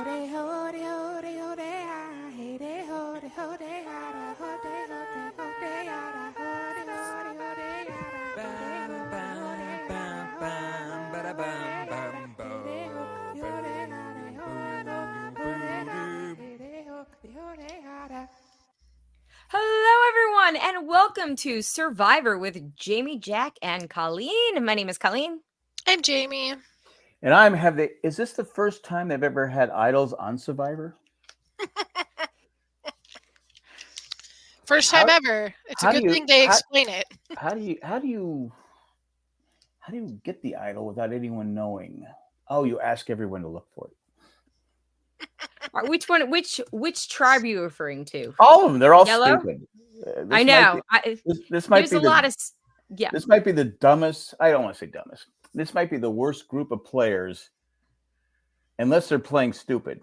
Hello, everyone, and welcome to Survivor with Jamie, Jack, and Colleen. My name is Colleen. I'm Jamie. And is this the first time they've ever had idols on Survivor? First time ever. It's a good thing they explain it. How do you get the idol without anyone knowing? Oh, you ask everyone to look for it. Which one? Which tribe are you referring to? All of them. They're all Yellow? stupid. I know. This might be a lot of This might be the dumbest. I don't want to say dumbest. This might be the worst group of players, unless they're playing stupid,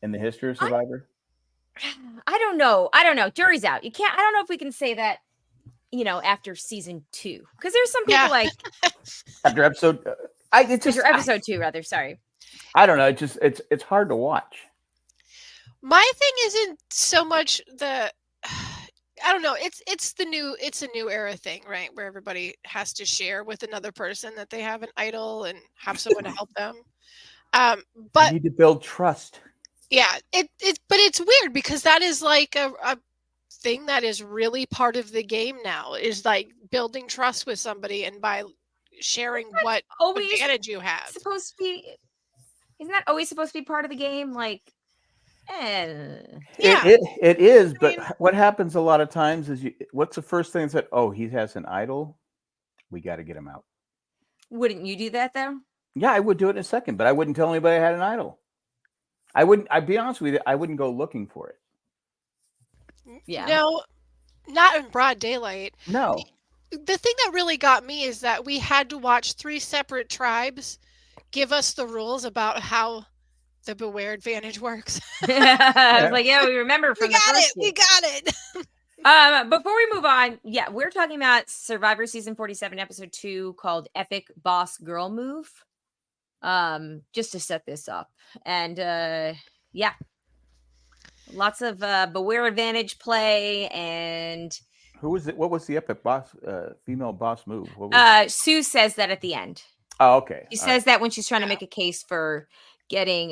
in the history of Survivor. I don't know. Jury's out. You can't. I don't know if we can say that. After season 2, because there's some people like after episode. Episode 2, rather. Sorry. I don't know. It's hard to watch. My thing isn't so much the. I don't know. It's a new era thing, right? Where everybody has to share with another person that they have an idol and have someone to help them. But you need to build trust. Yeah, but it's weird because that is like a thing that is really part of the game now, is like building trust with somebody, and by sharing what advantage you have. Isn't that always supposed to be part of the game? Like, yeah. It is, but what happens a lot of times is what's the first thing that he has an idol? We got to get him out. Wouldn't you do that though? Yeah, I would do it in a second, but I wouldn't tell anybody I had an idol. I'd be honest with you, I wouldn't go looking for it. Yeah. No, not in broad daylight. No. The thing that really got me is that we had to watch 3 separate tribes give us the rules about how the Beware advantage works. I was like, we remember from the first We got it. Before we move on, we're talking about Survivor Season 47, Episode 2, called Epic Boss Girl Move. Just to set this up. And lots of Beware advantage play. And who was it? What was the epic boss female boss move? Sue says that at the end. Oh, okay. She says that when she's trying to make a case for getting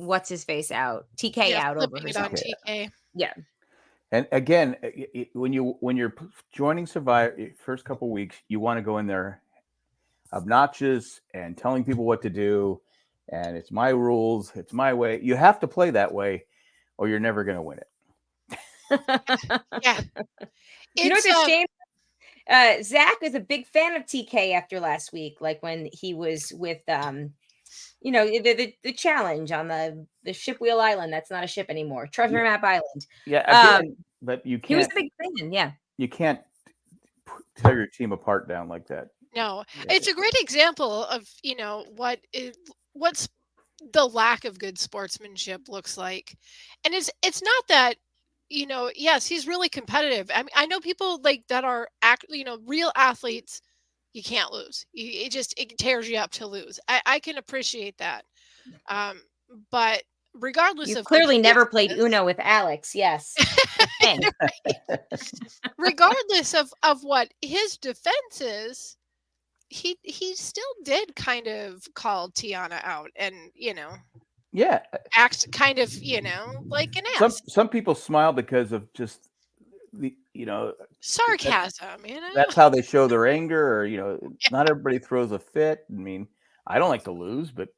what's his face out, TK out over herself. TK. Yeah. And again, when you're joining Survivor first couple weeks, you want to go in there obnoxious and telling people what to do, and it's my rules, it's my way. You have to play that way, or you're never going to win it. Yeah. You know what's a shame? Zach was a big fan of TK after last week, like when he was with the challenge on the Ship Wheel Island. That's not a ship anymore. Treasure Map Island. Yeah, but you can't. He was a big fan. Yeah, you can't tear your team apart down like that. No, it's a great example of what's the lack of good sportsmanship looks like, and it's not that. Yes, he's really competitive. I mean, I know people like that are real athletes. You can't lose. It tears you up to lose. I can appreciate that. But regardless you of clearly never played Uno with Alex. Yes. Regardless of what his defense is, he still did kind of call Tiana out and act kind of like an ass. Some people smile because of just the sarcasm. That's how they show their anger, or not everybody throws a fit. I mean, I don't like to lose, but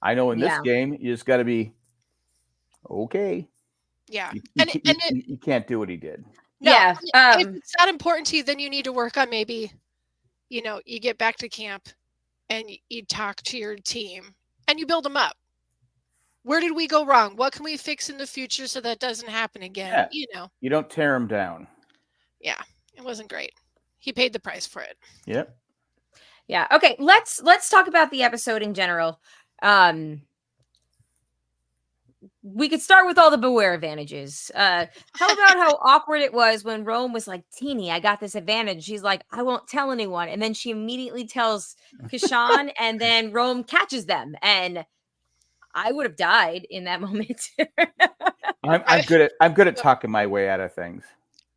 I know in this game you just got to be okay. Yeah, you can't do what he did. No, if it's not important to you, then you need to work on maybe, you get back to camp and you talk to your team and you build them up. Where did we go wrong? What can we fix in the future so that doesn't happen again? Yeah. You don't tear him down. Yeah, it wasn't great. He paid the price for it. Yep. Yeah. Okay. Let's talk about the episode in general. We could start with all the Beware advantages. How about how awkward it was when Rome was like, Teeny, I got this advantage. She's like, I won't tell anyone. And then she immediately tells Kashan, and then Rome catches them. And I would have died in that moment. I'm good at talking my way out of things.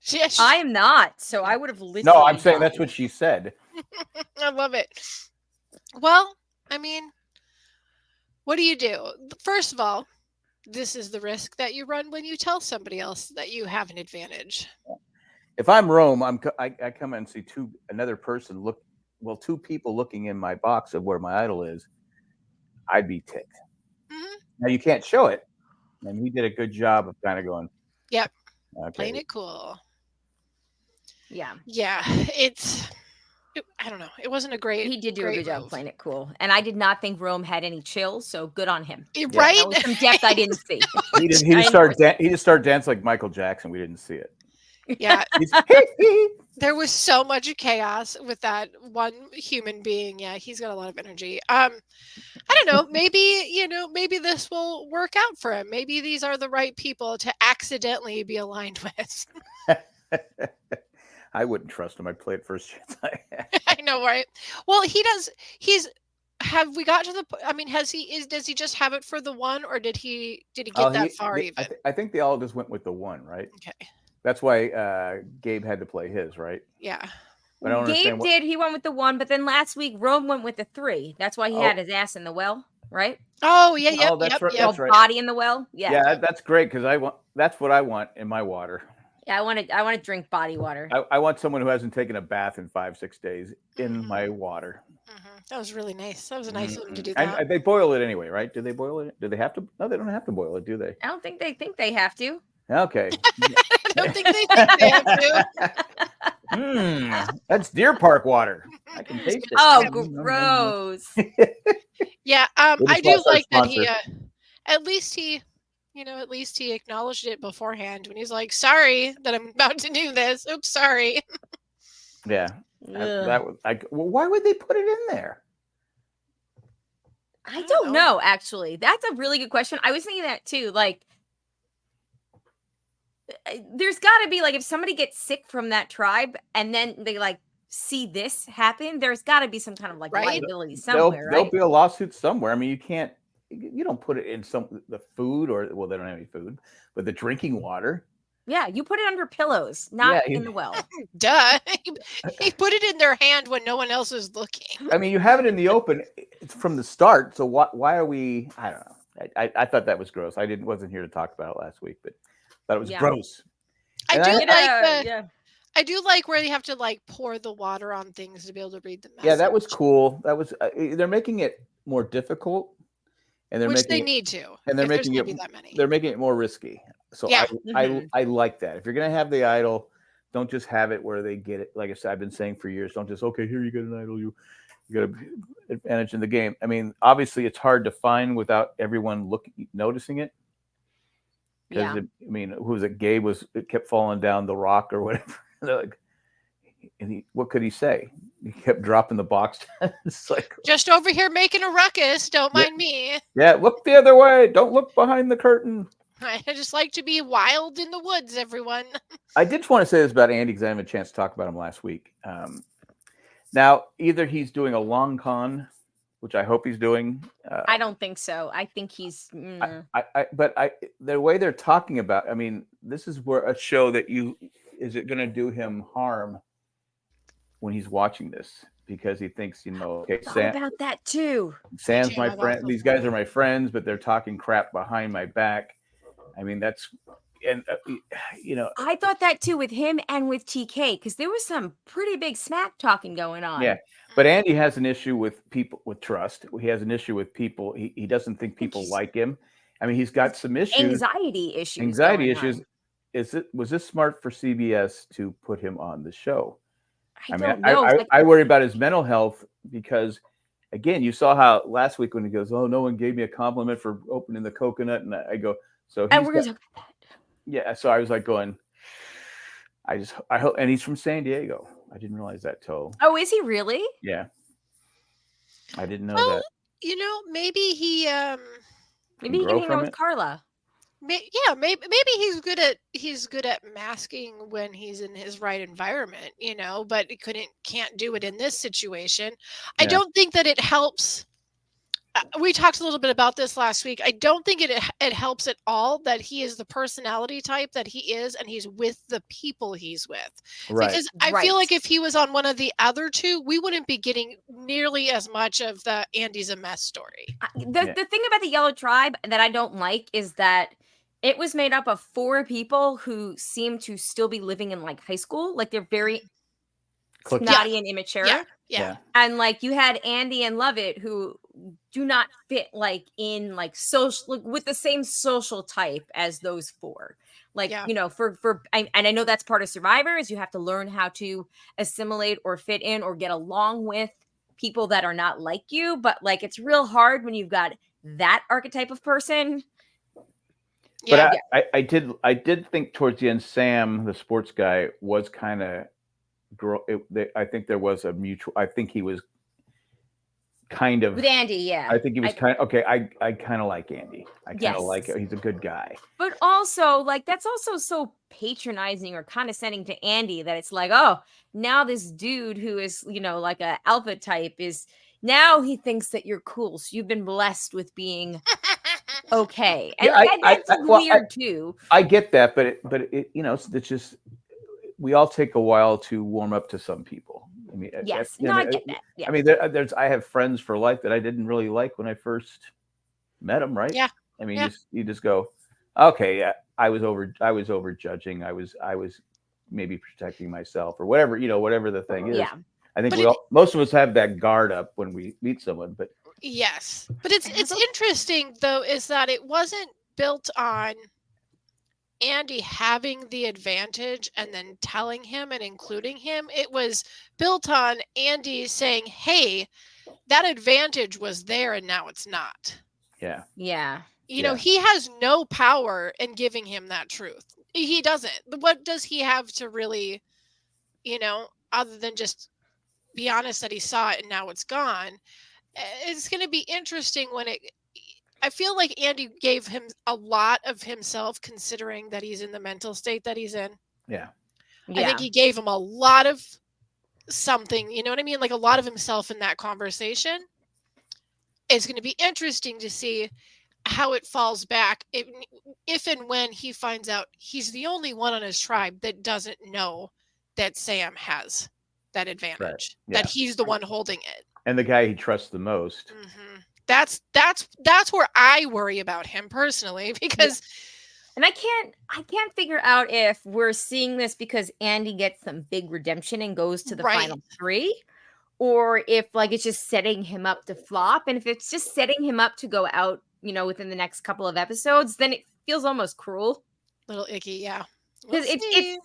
Yes, I am not, so I would have No, literally I'm saying that's died. what she said. I love it. Well, I mean, what do you do? First of all, this is the risk that you run when you tell somebody else that you have an advantage. If I'm Rome, I come and see another person two people looking in my box of where my idol is. I'd be ticked. Hmm. Now you can't show it, and he did a good job of kind of going, Yep, okay, playing it cool. Yeah. Yeah, I don't know. It wasn't a great. He did do a great good job move. playing it cool. And I did not think Rome had any chills, so good on him. Right? That was some depth I didn't see. He just started dancing like Michael Jackson. We didn't see it. Yeah. There was so much chaos with that one human being. Yeah, he's got a lot of energy. I don't know. Maybe this will work out for him. Maybe these are the right people to accidentally be aligned with. I wouldn't trust him. I'd play it first chance I had. I know, right? Well, have we got to the I mean, does he just have it for the one, or did he get that far even? I think they all just went with the one, right? Okay. That's why Gabe had to play his, right? Yeah. But I don't Gabe understand did. He went with the 1, but then last week Rome went with the 3. That's why he had his ass in the well, right? Oh yeah, yep, that's yep, right. yep. That's right. Body in the well. Yeah, that's great because that's what I want in my water. Yeah, I want to drink body water. I want someone who hasn't taken a bath in 5-6 days in my water. Mm-hmm. That was really nice. That was a nice of them to do that. And they boil it anyway, right? Do they boil it? Do they have to? No, they don't have to boil it, do they? I don't think they have to. Okay. I don't think they have to. That's Deer Park water. I can taste it. Oh, gross. Yeah, I do like that he sponsor. at least he acknowledged it beforehand when he's like, sorry that I'm about to do this. Oops, sorry. Yeah. That was why would they put it in there? I don't know, actually. That's a really good question. I was thinking that too. Like, there's got to be, like, if somebody gets sick from that tribe and then they, like, see this happen, there's got to be some kind of, like, liability somewhere, There'll be a lawsuit somewhere. I mean, you don't put it in the food they don't have any food, but the drinking water. Yeah, you put it under pillows, not in the well. Duh. He put it in their hand when no one else was looking. I mean, you have it in the open. It's from the start. So why are we? I don't know. I thought that was gross. Wasn't here to talk about it last week, but thought it was gross. I do like where you have to like pour the water on things to be able to read the message. Yeah, that was cool. That was they're making it more difficult, and they're making it more risky. So yeah. I like that. If you're gonna have the idol, don't just have it where they get it. Like I said, I've been saying for years, don't just here you get an idol, you got an advantage in the game. I mean, obviously it's hard to find without everyone noticing it. Because who was it? Gabe kept falling down the rock or whatever. Like, and what could he say? He kept dropping the box. It's like, just over here making a ruckus. Don't mind me. Yeah, look the other way. Don't look behind the curtain. I just like to be wild in the woods, everyone. I did want to say this about Andy because I didn't have a chance to talk about him last week. Now, either he's doing a long con, which I hope he's doing. I don't think so. I think he's. But the way they're talking about, I mean, this is where a show that is it going to do him harm when he's watching this because he thinks, okay, Sam, about that too. Sam's my friend. These guys are my friends, but they're talking crap behind my back. I mean, I thought that too with him and with TK because there was some pretty big smack talking going on. Yeah, but Andy has an issue with people with trust. He has an issue with people. He doesn't think people like him. I mean, he's got some issues. Anxiety issues. Was this smart for CBS to put him on the show? I don't know. I worry about his mental health because, again, you saw how last week when he goes, "Oh, no one gave me a compliment for opening the coconut," and I go, "So." And we're going to talk about that. Yeah, so I was like going. I hope, and he's from San Diego. I didn't realize that till. Oh, is he really? Yeah, I didn't know that. Maybe he. Maybe he can hang out with Carla. Maybe he's good at masking when he's in his right environment, but he can't do it in this situation. Yeah. I don't think that it helps we talked a little bit about this last week. I don't think it helps at all that he is the personality type that he is, and he's with the people he's with. Right. Because I Right. feel like if he was on one of the other two, we wouldn't be getting nearly as much of the Andy's a mess story. The thing about the Yellow Tribe that I don't like is that it was made up of 4 people who seem to still be living in like high school. Like they're very Clicky. snotty and immature. Yeah. And like you had Andy and Lovett who do not fit like in like social like, with the same social type as those 4. Like, Yeah. you know, and I know that's part of Survivor is you have to learn how to assimilate or fit in or get along with people that are not like you. But like it's real hard when you've got that archetype of person. Yeah. But I did think towards the end, Sam, the sports guy, was kind of I think there was a mutual. I think he was kind of With Andy, yeah. I think he was kind of okay. I kind of like Andy. I kind of Yes. like it. He's a good guy. But also, like, that's also so patronizing or condescending to Andy that it's like, oh, now this dude who is, you know, like a alpha type is now he thinks that you're cool. So you've been blessed with being okay. And Yeah, that's weird too. I get that, but it you know, it's just we all take a while to warm up to some people. I mean, Yes. you No, know, I get that. Yeah. I mean, I have friends for life that I didn't really like when I first met them, right? Yeah. I mean, Yeah. you just go, okay, yeah, I was over judging. I was maybe protecting myself or whatever, you know, whatever the thing is. Yeah. I think But most of us have that guard up when we meet someone, but yes. But it's interesting though, is that it wasn't built on Andy having the advantage and then telling him and including him. It was built on Andy saying, hey, that advantage was there and now it's not. yeah. Yeah. You know, he has no power in giving him that truth. He doesn't. What does he have to really, you know, other than just be honest that he saw it and now it's gone? It's going to be interesting when I feel like Andy gave him a lot of himself considering that he's in the mental state that he's in. Yeah. I think he gave him a lot of something, you know what I mean? Like a lot of himself in that conversation. It's going to be interesting to see how it falls back if and when he finds out he's the only one on his tribe that doesn't know that Sam has that advantage, right. Yeah. that he's the one holding it. And the guy he trusts the most. Mm-hmm. That's where I worry about him personally, because and I can't figure out if we're seeing this because Andy gets some big redemption and goes to the final 3, or if like it's just setting him up to flop. And if it's just setting him up to go out, you know, within the next couple of episodes, then it feels almost cruel. Little icky, yeah. Because it's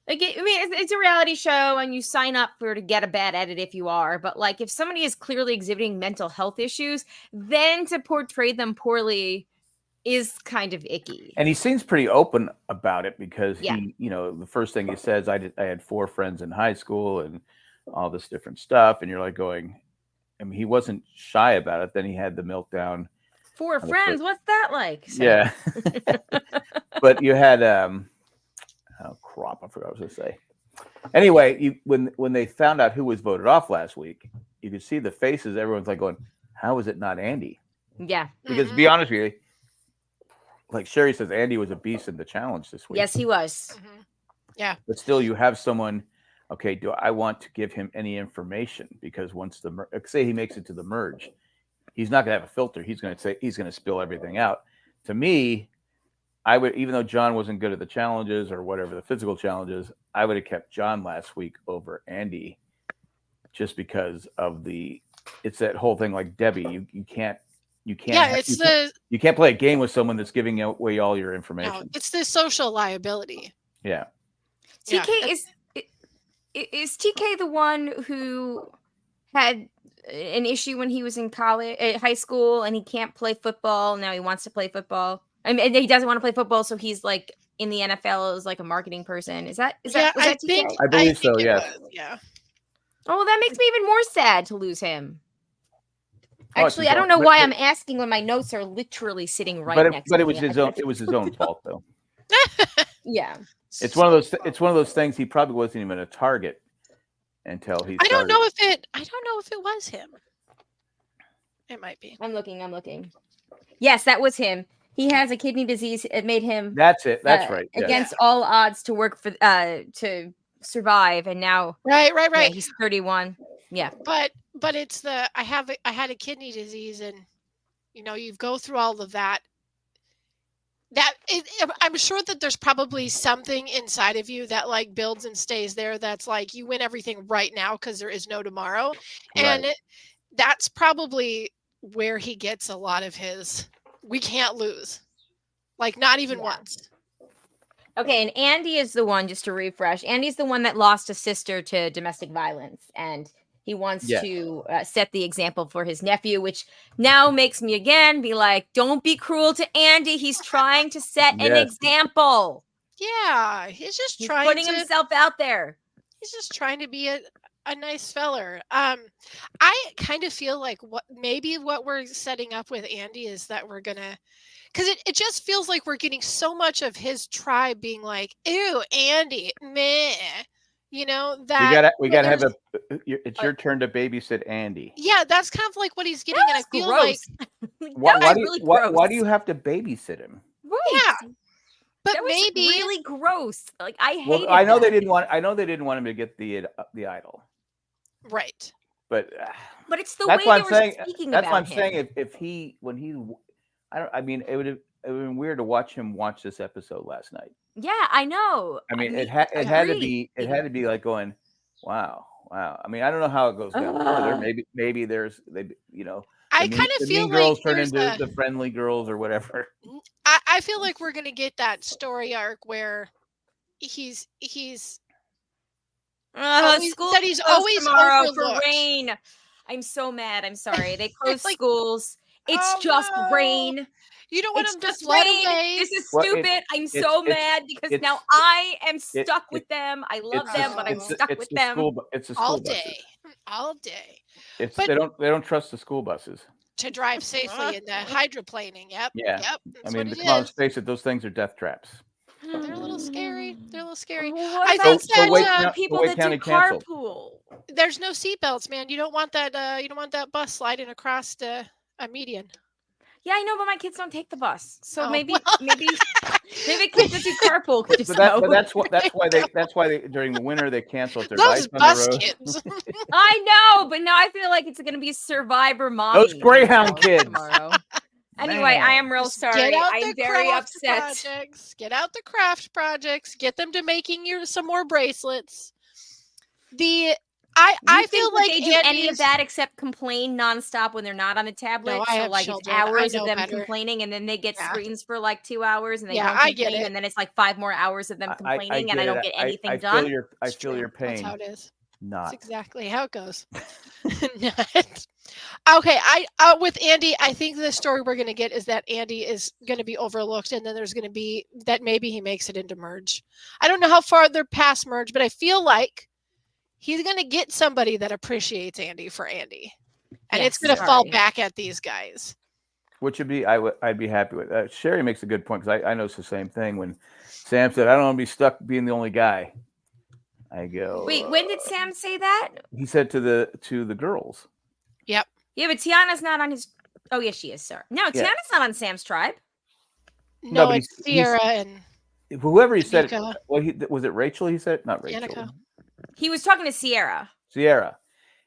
like it's a reality show and you sign up to get a bad edit if you are, but like if somebody is clearly exhibiting mental health issues, then to portray them poorly is kind of icky. And he seems pretty open about it because Yeah. he, you know, the first thing he says, I had 4 friends in high school and all this different stuff, and you're like going, I mean, he wasn't shy about it. Then he had the meltdown. 4 friends, what's that like? So. Yeah. But you had oh crap, I forgot what I was gonna say. Anyway, when they found out who was voted off last week, you could see the faces. Everyone's like going, "How is it not Andy?" Yeah. Because to be honest with you, like Sherry says, Andy was a beast in the challenge this week. Yes, he was. Mm-hmm. Yeah. But still, you have someone. Okay, do I want to give him any information? Because once say he makes it to the merge, he's not going to have a filter. He's going to spill everything out. To me, I would, even though John wasn't good at the challenges or whatever the physical challenges, I would have kept John last week over Andy, just because of it's that whole thing like Debbie. You can't. You can't play a game with someone that's giving away all your information. No, it's the social liability. Yeah. TK is TK the one who had an issue when he was in high school, and he can't play football. Now he wants to play football. I mean, he doesn't want to play football, so he's like in the NFL as like a marketing person. Is that TK? I believe so. Yes. Yeah. Oh, that makes me even more sad to lose him. Actually, I don't know why I'm asking when my notes are literally sitting right next to me. But it was his own. It was his own fault, though. Yeah. It's one of those things. He probably wasn't even a target until he. I don't know if it was him. It might be. I'm looking. Yes, that was him. He has a kidney disease. It made him That's it. That's right. Yeah. against all odds to work for to survive, and now Right. yeah, he's 31. Yeah. But it's I had a kidney disease, and you go through all of that. I'm sure that there's probably something inside of you that like builds and stays there. That's like you win everything right now because there is no tomorrow, and Right. that's probably where he gets a lot of his. We can't lose, like not even once. Okay, and Andy is the one, just to refresh. Andy's the one that lost a sister to domestic violence, and he wants to set the example for his nephew, which now makes me again be like, don't be cruel to Andy. He's trying to set an example. Yeah, he's trying putting himself out there. He's just trying to be a nice feller. I kind of feel like what we're setting up with Andy is that we're gonna, because it just feels like we're getting so much of his tribe being like, ew, Andy, meh. That we gotta have it's your turn to babysit Andy. Yeah, that's kind of like what he's getting, and I feel gross. Why do you have to babysit him? Right. Yeah. But that was maybe really gross. Like I hate. Well, I know they didn't want him to get the idol. Right. But it's the way they were speaking about him. That's why I'm saying it would have been weird to watch him watch this episode last night. Yeah, I know. I mean, it had to be like going, wow. I mean, I don't know how it goes down further. Maybe there's I kind of feel mean girls like turn into the friendly girls or whatever. I feel like we're gonna get that story arc where he's always tomorrow overlooked. For rain. I'm so mad. I'm sorry. They closed like, schools. It's just rain. You don't want it's him to just flood rain. away. This is stupid. I'm so mad because now I am stuck with them. I love them, but I'm stuck with them. It's the school all buses. day. All day. They don't trust the school buses to drive safely in the hydroplaning. Yep. Yeah. Yep. I mean, come on, let's face it, those things are death traps. They're a little scary. I think that people that do carpool. There's no seatbelts, man. You don't want that. You don't want that bus sliding across a median. Yeah, I know, but my kids don't take the bus, so maybe kids that do carpool could just but that's why they during the winter they cancel their those bikes on bus the road. kids. I know, but now I feel like it's going to be Survivor mommy. Those Greyhound kids. Tomorrow. Anyway, I am real sorry. I'm very upset. Get out the craft projects. Get them to making some more bracelets. I feel like they do any of that except complain nonstop when they're not on the tablet. No, so like children. it's hours of them complaining, and then they get screens for like 2 hours, and they don't complain, and then it's like 5 more hours of them complaining, and I don't get anything done. I feel your pain. That's how it is. Not. That's exactly how it goes. Okay, with Andy, I think the story we're going to get is that Andy is going to be overlooked, and then there's going to be that maybe he makes it into merge. I don't know how far they're past merge, but I feel like he's going to get somebody that appreciates Andy for Andy, and it's going to fall back at these guys. Which would be I'd be happy with. Sherry makes a good point because I noticed the same thing when Sam said, "I don't want to be stuck being the only guy." I go. Wait, when did Sam say that? He said to the girls. Yep. Yeah, but Tiana's not on his. Oh, yes, she is. Sorry. No, Tiana's not on Sam's tribe. No, it's Sierra and whoever he said. Well, was it Rachel? He said not Rachel. Annika. He was talking to Sierra,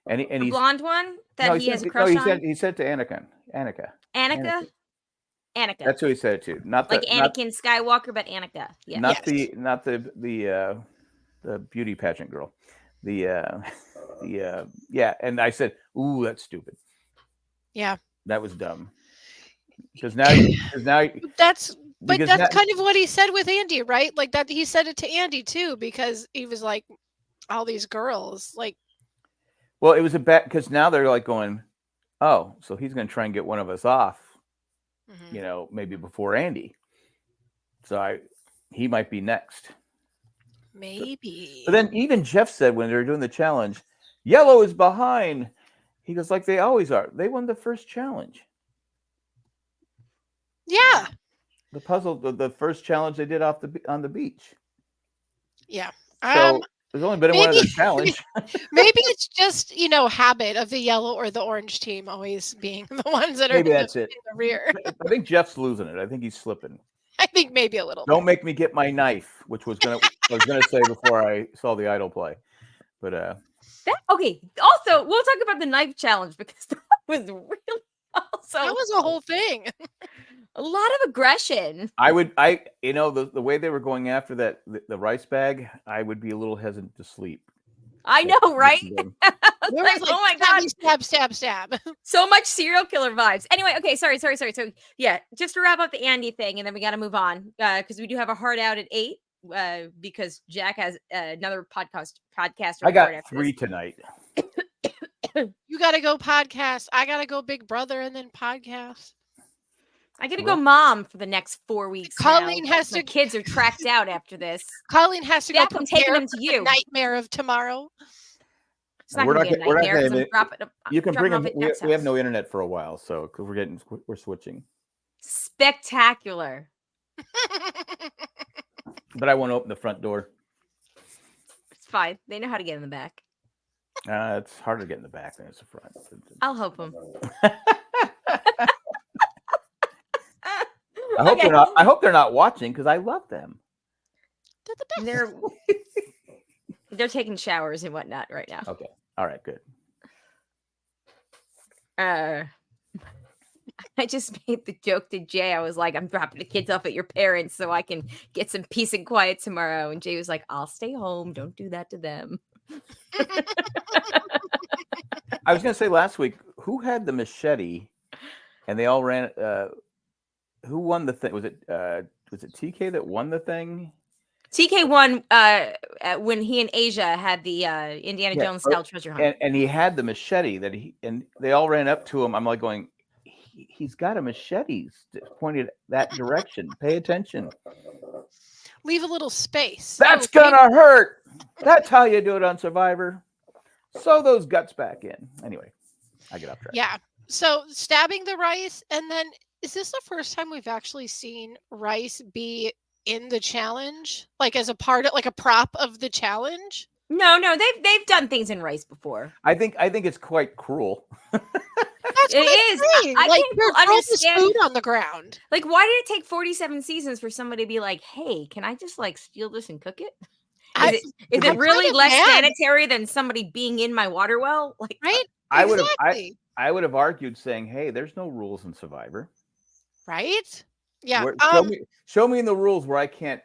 and the blonde one that he has a crush on. He said to Annika. Annika. That's who he said it to. Not like Anakin Skywalker, but Annika. Yeah. Not the beauty pageant girl. Yeah. And I said, "Ooh, that's stupid." Yeah. That was dumb. Because now that's kind of what he said with Andy, right? Like that he said it to Andy too, because he was like, all these girls, like. Well, it was a bet because now they're like going, oh, so he's going to try and get one of us off, maybe before Andy. So he might be next. Maybe. But then even Jeff said when they were doing the challenge, yellow is behind. He goes, like they always are. They won the first challenge. Yeah. The puzzle, the first challenge they did on the beach. Yeah. So There's only been one other challenge. Maybe it's just, habit of the yellow or the orange team always being the ones that are Maybe in that's it. the rear. I think Jeff's losing it. I think he's slipping. I think maybe a little. Don't make me get my knife, which I was gonna say before I saw the idol play. But okay. Also, we'll talk about the knife challenge because that was really also That was a whole thing. a lot of aggression. the way they were going after the rice bag, I would be a little hesitant to sleep. I know, right? There was oh my god, stab. so much serial killer vibes. Anyway, okay, sorry. So yeah, just to wrap up the Andy thing, and then we got to move on because we do have a hard out at 8. Because Jack has another podcast. I got 3 tonight. You got to go podcast. I got to go Big Brother and then podcast. I got to go mom for the next 4 weeks. Colleen now. has to. My kids are tracked out after this. Colleen has to Jack, go. I'm taking them to you. Nightmare of tomorrow. It's not going to be a nightmare. You can bring them. We have no internet for a while, so because we're switching. Spectacular. But I won't open the front door. It's fine. They know how to get in the back. It's harder to get in the back than it's the front. I'll help them. I hope they're not watching because I love them. They're the best. They're taking showers and whatnot right now. Okay. All right. Good. I just made the joke to Jay. I was like, I'm dropping the kids off at your parents so I can get some peace and quiet tomorrow. And Jay was like, I'll stay home. Don't do that to them. I was going to say last week, who had the machete and they all ran? Who won the thing? Was it TK that won the thing? TK won when he and Asia had the Indiana Jones style treasure hunt. And he had the machete and they all ran up to him. I'm like going, he's got a machete pointed that direction. Pay attention. Leave a little space. That's gonna hurt. That's how you do it on Survivor. Sew those guts back in. Anyway, I get off track. Yeah. So stabbing the rice, and then is this the first time we've actually seen rice be in the challenge, like as a part of, like a prop of the challenge? No, they've done things in rice before. I think it's quite cruel. That's what it is. I like you're understand food on the ground. Like, why did it take 47 seasons for somebody to be like, "Hey, can I just like steal this and cook it?" Is it really less sanitary than somebody being in my water well? Like, right? I would have argued saying, "Hey, there's no rules in Survivor." Right? Yeah. Show me in the rules where I can't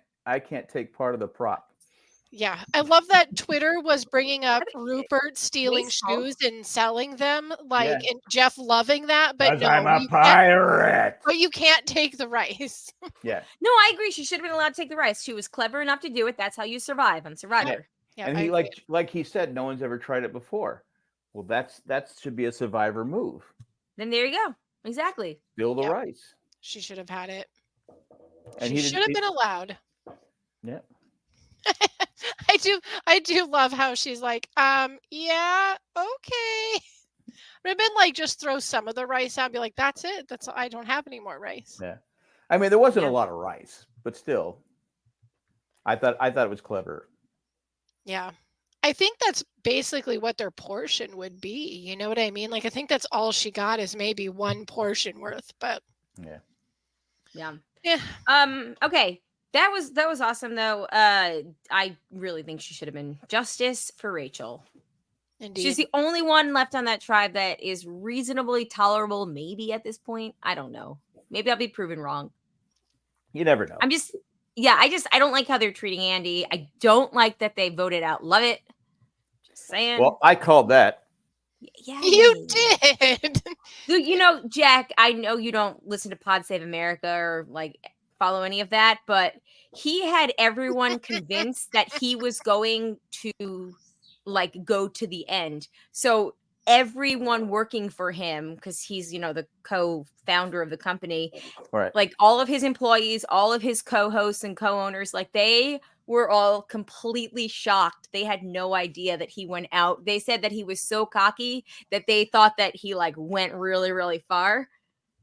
take part of the prop. Yeah, I love that Twitter was bringing up Rupert stealing shoes and selling them, and Jeff loving that, but no, I'm a pirate. But you can't take the rice. Yeah. No, I agree. She should have been allowed to take the rice. She was clever enough to do it. That's how you survive on Survivor. Yeah, and he like he said, no one's ever tried it before. Well, that should be a Survivor move. Then there you go. Exactly. Steal the rice. She should have had it. And she should have been allowed. Yeah. I do love how she's like, yeah, okay. Would have been like, just throw some of the rice out and be like, that's it. I don't have any more rice. Yeah. I mean, there wasn't a lot of rice, but still, I thought it was clever. Yeah. I think that's basically what their portion would be. You know what I mean? Like, I think that's all she got is maybe one portion worth, but yeah. Okay. That was awesome though. I really think she should have been justice for Rachel. Indeed. She's the only one left on that tribe that is reasonably tolerable, maybe at this point. I don't know. Maybe I'll be proven wrong. You never know. I don't like how they're treating Andy. I don't like that they voted out Lovett. Just saying. Well, I called that. Yeah, you did. Jack, I know you don't listen to Pod Save America or like follow any of that, but he had everyone convinced that he was going to like go to the end. So everyone working for him, because he's the co-founder of the company, right? Like all of his employees, all of his co-hosts and co-owners, like they were all completely shocked. They had no idea that he went out. They said that he was so cocky that they thought that he like went really, really far.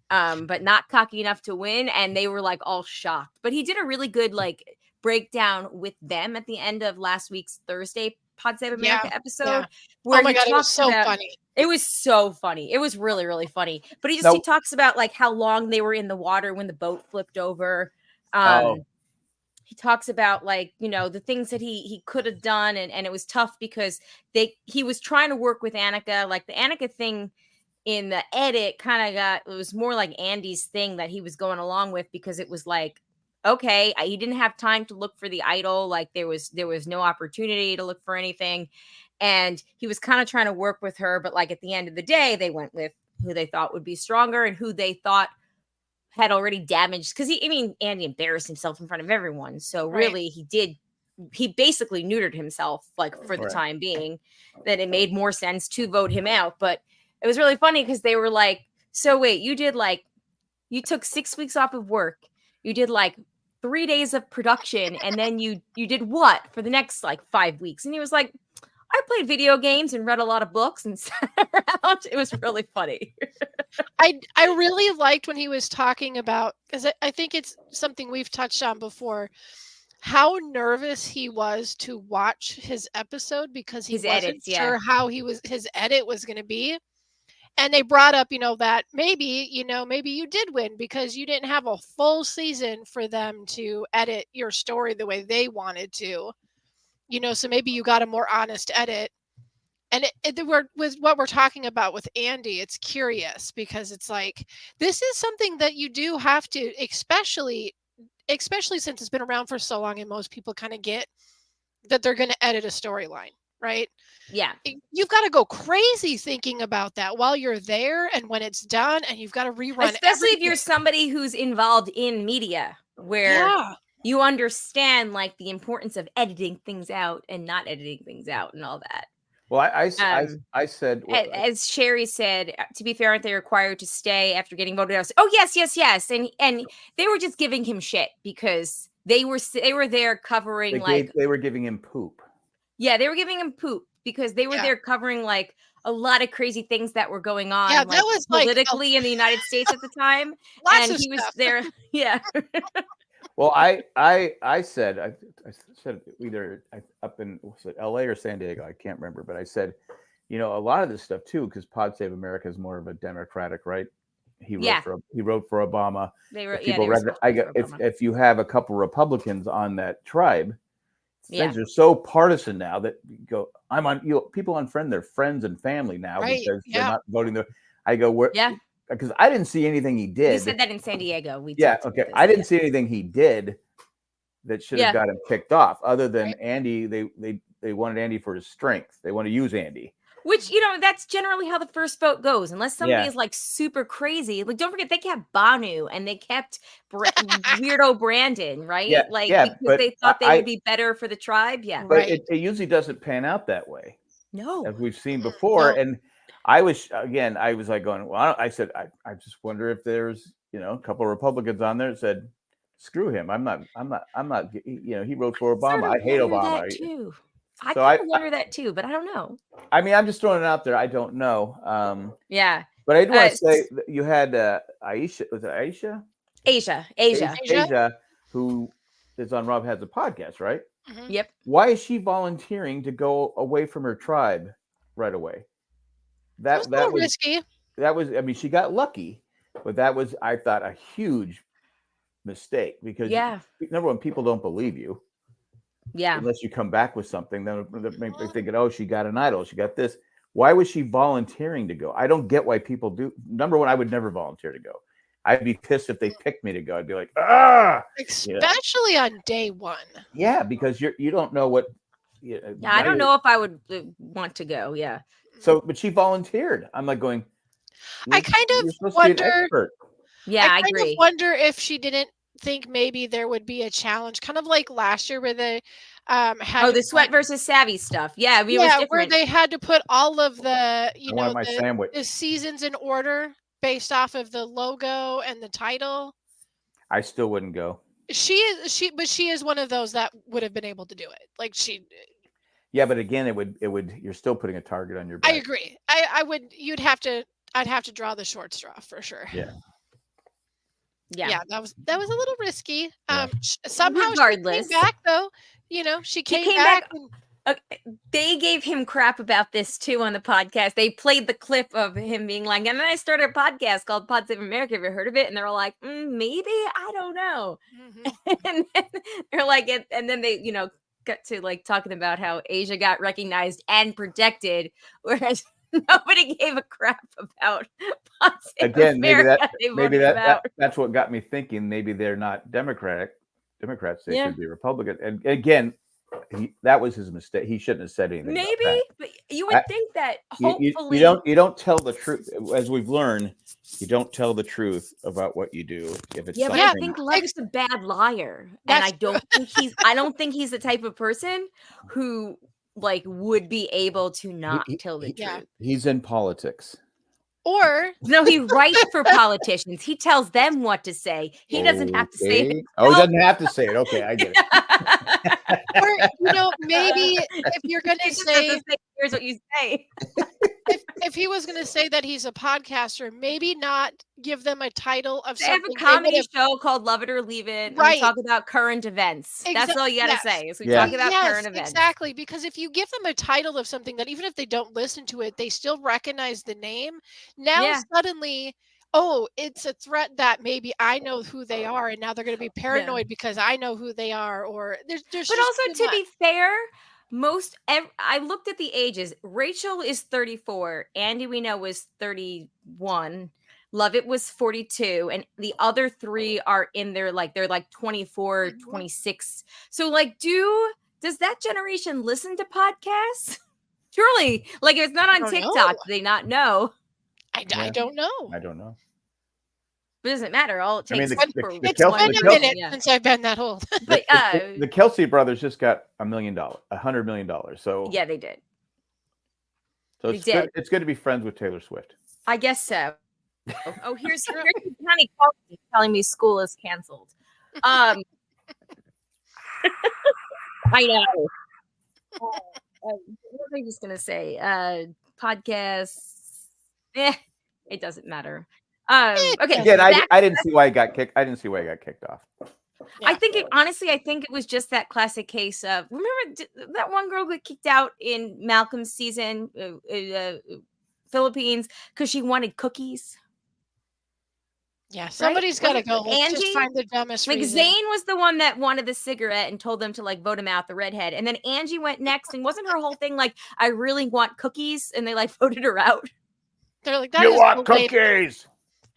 But not cocky enough to win, and they were like all shocked. But he did a really good like breakdown with them at the end of last week's Thursday Pod Save Yeah, America episode, yeah. where Oh my he God, it was talks so about. funny. It was so funny. It was really, really funny. But he No. talks about like how long they were in the water when the boat flipped over. He talks about like, you know, the things that he could have done, and it was tough because he was trying to work with Annika. Like the Annika thing in the edit it was more like Andy's thing that he was going along with, because it was like, okay, he didn't have time to look for the idol. Like there was no opportunity to look for anything. And he was kind of trying to work with her. But like at the end of the day, they went with who they thought would be stronger and who they thought had already damaged. Because Andy embarrassed himself in front of everyone. So really he basically neutered himself, like for the time being, that it made more sense to vote him out. But it was really funny because they were like, so wait, you took 6 weeks off of work. You did like 3 days of production. And then you did what for the next like 5 weeks? And he was like, I played video games and read a lot of books and sat around. It was really funny. I really liked when he was talking about, because I think it's something we've touched on before, how nervous he was to watch his episode because he wasn't sure how his edit was going to be. And they brought up, that maybe you did win because you didn't have a full season for them to edit your story the way they wanted to, so maybe you got a more honest edit. And with what we're talking about with Andy, it's curious because it's like, this is something that you do have to, especially since it's been around for so long and most people kind of get that they're going to edit a storyline, right? Yeah. You've got to go crazy thinking about that while you're there and when it's done, and you've got to rerun. Especially if you're somebody who's involved in media where you understand like the importance of editing things out and not editing things out and all that. Well, I said, as Sherry said, to be fair, aren't they required to stay after getting voted out? Oh, yes. And they were just giving him shit because they were there covering they were giving him poop. Yeah, they were giving him poop because they were there covering like a lot of crazy things that were going on, that was politically in the United States at the time. Lots and of he was stuff. there. Yeah. Well, I said either up in LA or San Diego, I can't remember, but I said, a lot of this stuff too, because Pod Save America is more of a Democratic, right? He wrote for Obama. If you have a couple Republicans on that tribe, things are so partisan now that you go, I'm on. People unfriend their friends and family now because they're not voting. I go, where? Yeah. Because I didn't see anything he did. We said that in San Diego. I didn't see anything he did that should have got him kicked off. Other than Andy, they wanted Andy for his strength. They want to use Andy. Which, that's generally how the first vote goes. Unless somebody is like super crazy. Like, don't forget, they kept Banu and they kept weirdo Brandon, right? Because they thought they would be better for the tribe. Yeah. But it usually doesn't pan out that way. No. As we've seen before. No. And I was like going, well, I said, I just wonder if there's, a couple of Republicans on there that said, screw him. I'm not, he wrote for Obama. I hate Obama. That too. I wonder that too, but I don't know. I mean, I'm just throwing it out there. I don't know. Yeah. But I do want to say that you had Aisha. Was it Aisha? Asia, who is on Rob Has a Podcast, right? Mm-hmm. Yep. Why is she volunteering to go away from her tribe right away? That was risky. That was, she got lucky, but that was, I thought, a huge mistake because number one, people don't believe you. Yeah. Unless you come back with something, then they're thinking, oh, she got an idol. She got this. Why was she volunteering to go? I don't get why people do. Number one, I would never volunteer to go. I'd be pissed if they picked me to go. I'd be like, especially on day one. Yeah, because you don't know what. I don't know if I would want to go. Yeah. So, but she volunteered. I'm like going. I kind of wonder. Yeah, I agree. I kind of wonder if she didn't think maybe there would be a challenge, kind of like last year where they had the sweat versus savvy stuff. Yeah, it was different. Where they had to put all of the the seasons in order based off of the logo and the title. I still wouldn't go. She is one of those that would have been able to do it. Like she. Yeah, but again, it would. You're still putting a target on your back. I agree. I would. I'd have to draw the short straw for sure. Yeah. Yeah. that was a little risky. Yeah. Somehow Regardless. she came back though. She came came back. back. They gave him crap about this too on the podcast. They played the clip of him being like, and then I started a podcast called Pod Save America. Have you heard of it? And they're all like, maybe, I don't know. And then they're like, and then they, got to like talking about how Asia got recognized and protected, whereas nobody gave a crap about Pod Save Again, America. maybe that's what got me thinking. Maybe they're not Democrats. They should be Republican. And again, that was his mistake. He shouldn't have said anything. Maybe, but you would think that hopefully you don't tell the truth. As we've learned, you don't tell the truth about what you do if it's something. I think Levitt's a bad liar, and I don't think he's the type of person who like would be able to not tell the truth. He's in politics. Or no, he writes for politicians. He tells them what to say. He doesn't have to say it. Oh, he doesn't have to say it. Okay, I get it. Or maybe if you're going to say, here's what you say. If he was going to say that he's a podcaster, maybe not give them a title of they something. Have a comedy show called Love It or Leave It. Right. We talk about current events. That's all you got to say. Is we talk about current events. Exactly. Because if you give them a title of something that even if they don't listen to it, they still recognize the name. Now suddenly, it's a threat that maybe I know who they are, and now they're going to be paranoid because I know who they are. Or there's but also to be fair. I looked at the ages. Rachel is 34. Andy, we know, was 31. Lovett was 42. And the other three are in their, they're 24, 26. So, does that generation listen to podcasts? Surely. If it's not on TikTok, do they not know? I don't know. I don't know. It doesn't matter. All it takes it's been a minute since I've been that old. But the Kelsey brothers just got $100 million. So yeah, they did. So it's good to be friends with Taylor Swift. I guess so. Here's Honey telling me school is canceled. I know. What was I just gonna say? Podcasts. It doesn't matter. Okay. Again, I didn't see why he got kicked. I didn't see why he got kicked off. Yeah, I think it was just that classic case of, remember that one girl got kicked out in Malcolm's season, Philippines, because she wanted cookies. Yeah, somebody's got to go. Let's Angie, just find the dumbest reason. Zane was the one that wanted the cigarette and told them to vote him out, the redhead. And then Angie went next, and wasn't her whole thing I really want cookies, and they voted her out. They're like, you want cookies?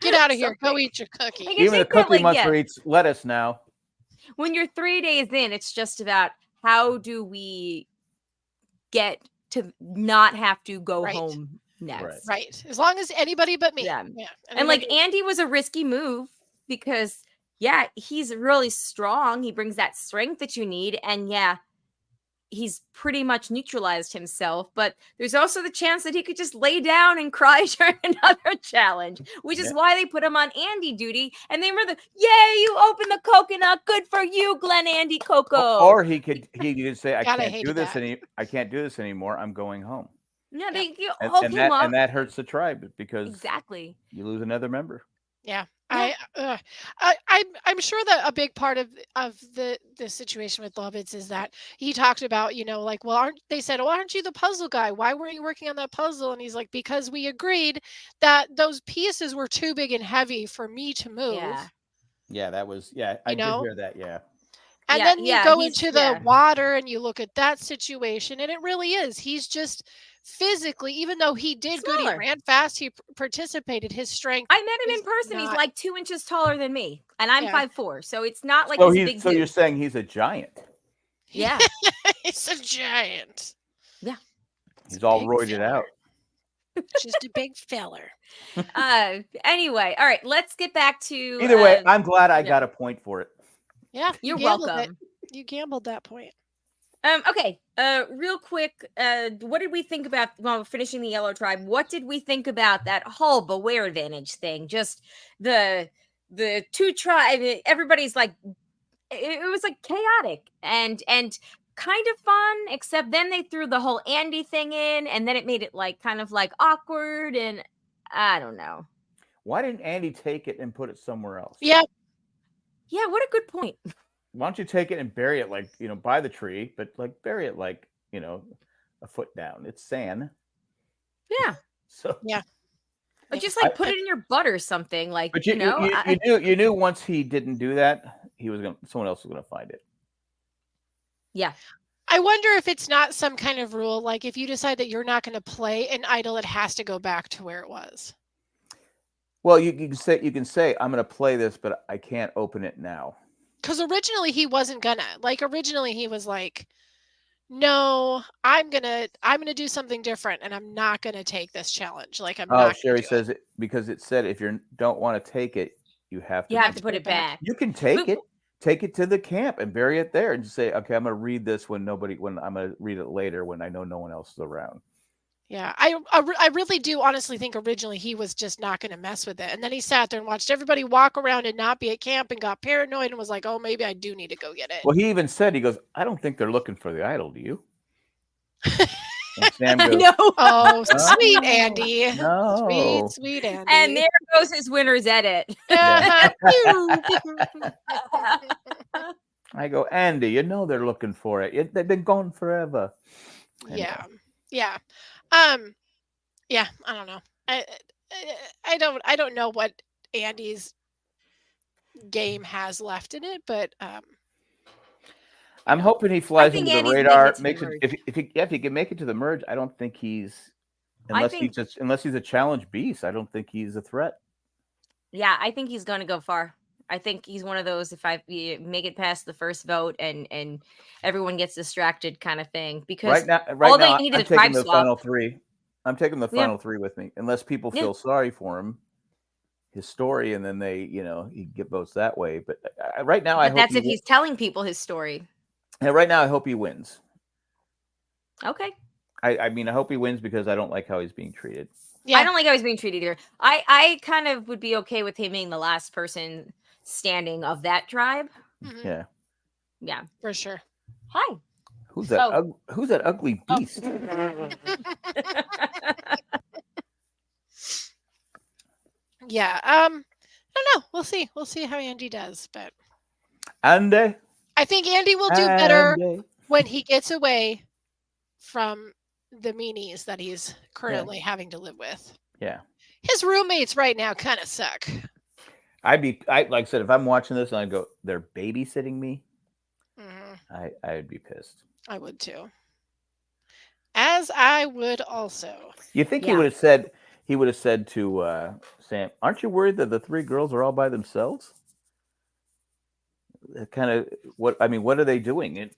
Get out of here. Go eat your cookie. Even a cookie monster eats lettuce now. When you're 3 days in, it's just about how do we get to not have to go home next. Right. As long as anybody but me. Yeah. And Andy was a risky move because, he's really strong. He brings that strength that you need. And he's pretty much neutralized himself, but there's also the chance that he could just lay down and cry during another challenge, which is why they put him on Andy duty. And they were you opened the coconut. Good for you, Glenn Andy Coco. Or he could say, I can't do this anymore. I'm going home. Yeah, and that hurts the tribe because you lose another member. Yeah. I'm sure that a big part of the situation with Lovitz is that he talked about, aren't you the puzzle guy? Why weren't you working on that puzzle? And he's like, because we agreed that those pieces were too big and heavy for me to move. Yeah, that was, I did hear that. Yeah. And then you go into the water and you look at that situation, and it really is. He's just physically, even though he did good, he ran fast, he participated, his strength. I met him in person. He's 2 inches taller than me, and I'm 5'4", so it's not like he's a big dude. You're saying he's a giant? Yeah. He's a giant. Yeah. He's all roided out. Just a big feller. Anyway, all right, let's get back to either way, I'm glad I got a point for it. Yeah, you're welcome. You gambled that point. Okay. Real quick, what did we think about finishing the Yellow Tribe? What did we think about that whole beware advantage thing? Just the two tribe. Everybody's it was chaotic and kind of fun. Except then they threw the whole Andy thing in, and then it made it kind of awkward, and I don't know. Why didn't Andy take it and put it somewhere else? Yeah. Yeah, what a good point. Why don't you take it and bury it like, by the tree, but like bury it like, a foot down. It's sand. Yeah. So Yeah. Or just I- like put it in your butt or something. Like, But you knew once he didn't do that, someone else was gonna find it. Yeah. I wonder if it's not some kind of rule, like if you decide that you're not going to play an idol, it has to go back to where it was. Well, you can say I'm gonna play this, but I can't open it now. Because originally he wasn't gonna. Like originally he was like, no, I'm gonna do something different, and I'm not gonna take this challenge. Like I'm not. Sherry gonna do says it because it said if you don't want to take it, you have to put it back. You can take it to the camp and bury it there and just say, okay, I'm going to read this when I'm going to read it later when I know no one else is around. Yeah, I really do honestly think originally he was just not going to mess with it. And then he sat there and watched everybody walk around and not be at camp and got paranoid and was like, oh, maybe I do need to go get it. Well, he even said, he goes, I don't think they're looking for the idol, do you? And Sam goes, No. Oh, sweet Andy. No. Sweet Andy. And there goes his winner's edit. Yeah. I go, Andy, they're looking for it. They've been gone forever. Anyway. Yeah. Yeah, I don't know. I don't know what Andy's game has left in it, but I'm hoping he flies under the Andy's radar. making it to If he can make it to the merge, I don't think unless he's a challenge beast. I don't think he's a threat. Yeah, I think he's going to go far. I think he's one of those, if I make it past the first vote and everyone gets distracted kind of thing. Because right now, I'm taking the final three. I'm taking the final three with me, unless people feel sorry for him, his story, and then they, he get votes that way. But right now, I hope that's if he's telling people his story. And right now, I hope he wins. Okay. I mean, I hope he wins because I don't like how he's being treated. Yeah. I don't like how he's being treated either. I kind of would be okay with him being the last person standing of that tribe. Mm-hmm. Yeah. Yeah. For sure. Hi. Who's that? Who's that ugly beast? Yeah. I don't know. We'll see. We'll see how Andy does, but Andy. I think Andy will do better when he gets away from the meanies that he's currently having to live with. Yeah. His roommates right now kind of suck. Like I said, if I'm watching this and I go, they're babysitting me, I would be pissed. I would too. As I would also. You think he would have said to Sam, aren't you worried that the three girls are all by themselves? Kind of what are they doing?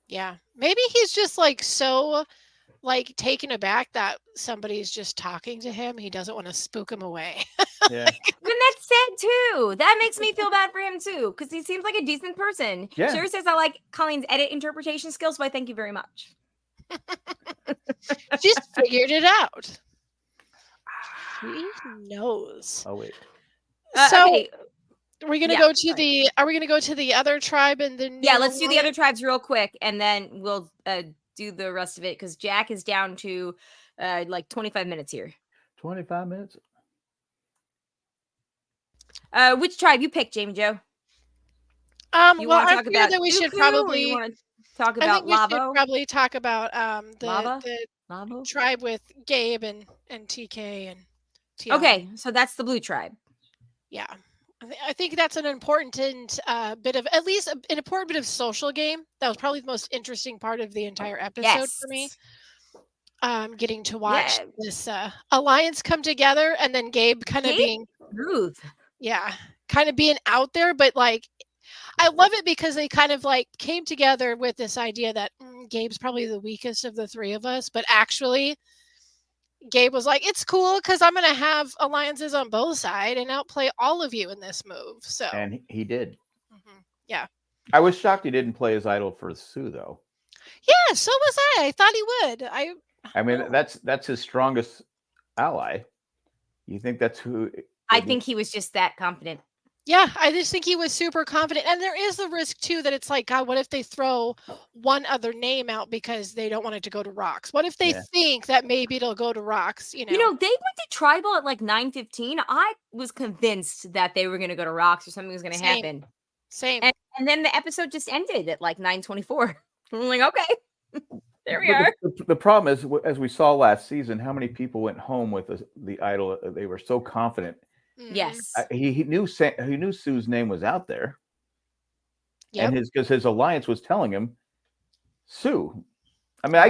Yeah. Maybe he's just like so like taken aback that somebody's just talking to him. He doesn't want to spook him away. Yeah. And that's sad too. That makes me feel bad for him too, because he seems like a decent person. Yeah. Sherry says I like Colleen's edit interpretation skills, but thank you very much. She's figured it out. She knows. Oh wait. So okay. Are we gonna go to the other tribe and then? Yeah, let's do the other tribes real quick, and then we'll do the rest of it because Jack is down to like 25 minutes here. 25 minutes. Which tribe you pick, Jamie Joe? I figure that we should probably talk about Lavo. Should probably talk about Lavo? the tribe with Gabe and TK and Tiana. Okay, so that's the blue tribe. Yeah. I think that's an important bit of social game. That was probably the most interesting part of the entire episode for me. Getting to watch this alliance come together, and then Gabe being Ruth. Yeah, kind of being out there, but like I love it because they kind of like came together with this idea that Gabe's probably the weakest of the three of us, but actually Gabe was like, it's cool because I'm going to have alliances on both sides and outplay all of you in this move. So, and he did. Mm-hmm. Yeah. I was shocked he didn't play his idol for Sue, though. Yeah, so was I. I thought he would. I mean, that's his strongest ally. You think that's who? I think he was just that confident. Yeah, I just think he was super confident. And there is the risk too that it's like, God, what if they throw one other name out because they don't want it to go to Rocks? What if they think that maybe it'll go to Rocks? You know, they went to Tribal at like 9:15. I was convinced that they were going to go to Rocks or something was going to happen. Same. And then the episode just ended at like 9:24. I'm like, okay, there we are. The problem is, as we saw last season, how many people went home with the idol? They were so confident. Yes, he knew Sue's name was out there, Yep. and because his alliance was telling him Sue. I mean,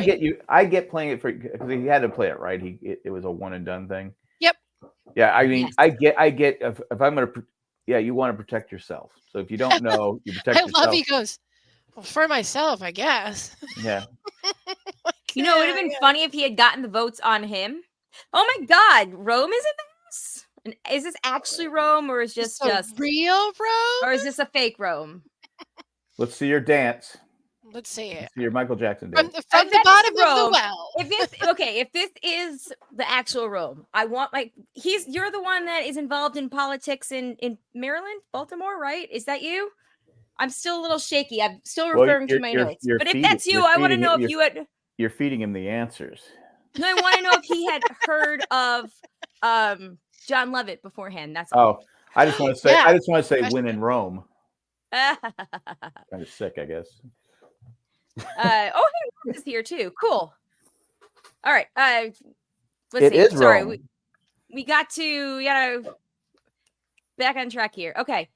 I get playing it because he had to play it right. It was a one and done thing. Yep. Yeah, I mean, Yes. I get if I'm gonna, you want to protect yourself. So if you don't know, you protect yourself. I love he goes, well, for myself, I guess. Yeah. You know, it would have been funny if he had gotten the votes on him. Oh my God, Rome is in the house. And is this actually Rome, or is just real Rome, or is this a fake Rome? Let's see your dance. Let's see it. Let's see your Michael Jackson dance. From the bottom of the well. If this is the actual Rome, I want you're the one that is involved in politics in Maryland, Baltimore, right? Is that you? I'm still a little shaky. I'm still referring to my notes. But if that's you, I want to know if you had. You're feeding him the answers. No, I want to know if he had heard of John Lovett beforehand. That's all. I just want to say win in Rome. Kind of sick, I guess. Hey, Rome is here too. Cool. All right. Let's see. Sorry, Rome. We got to back on track here. Okay.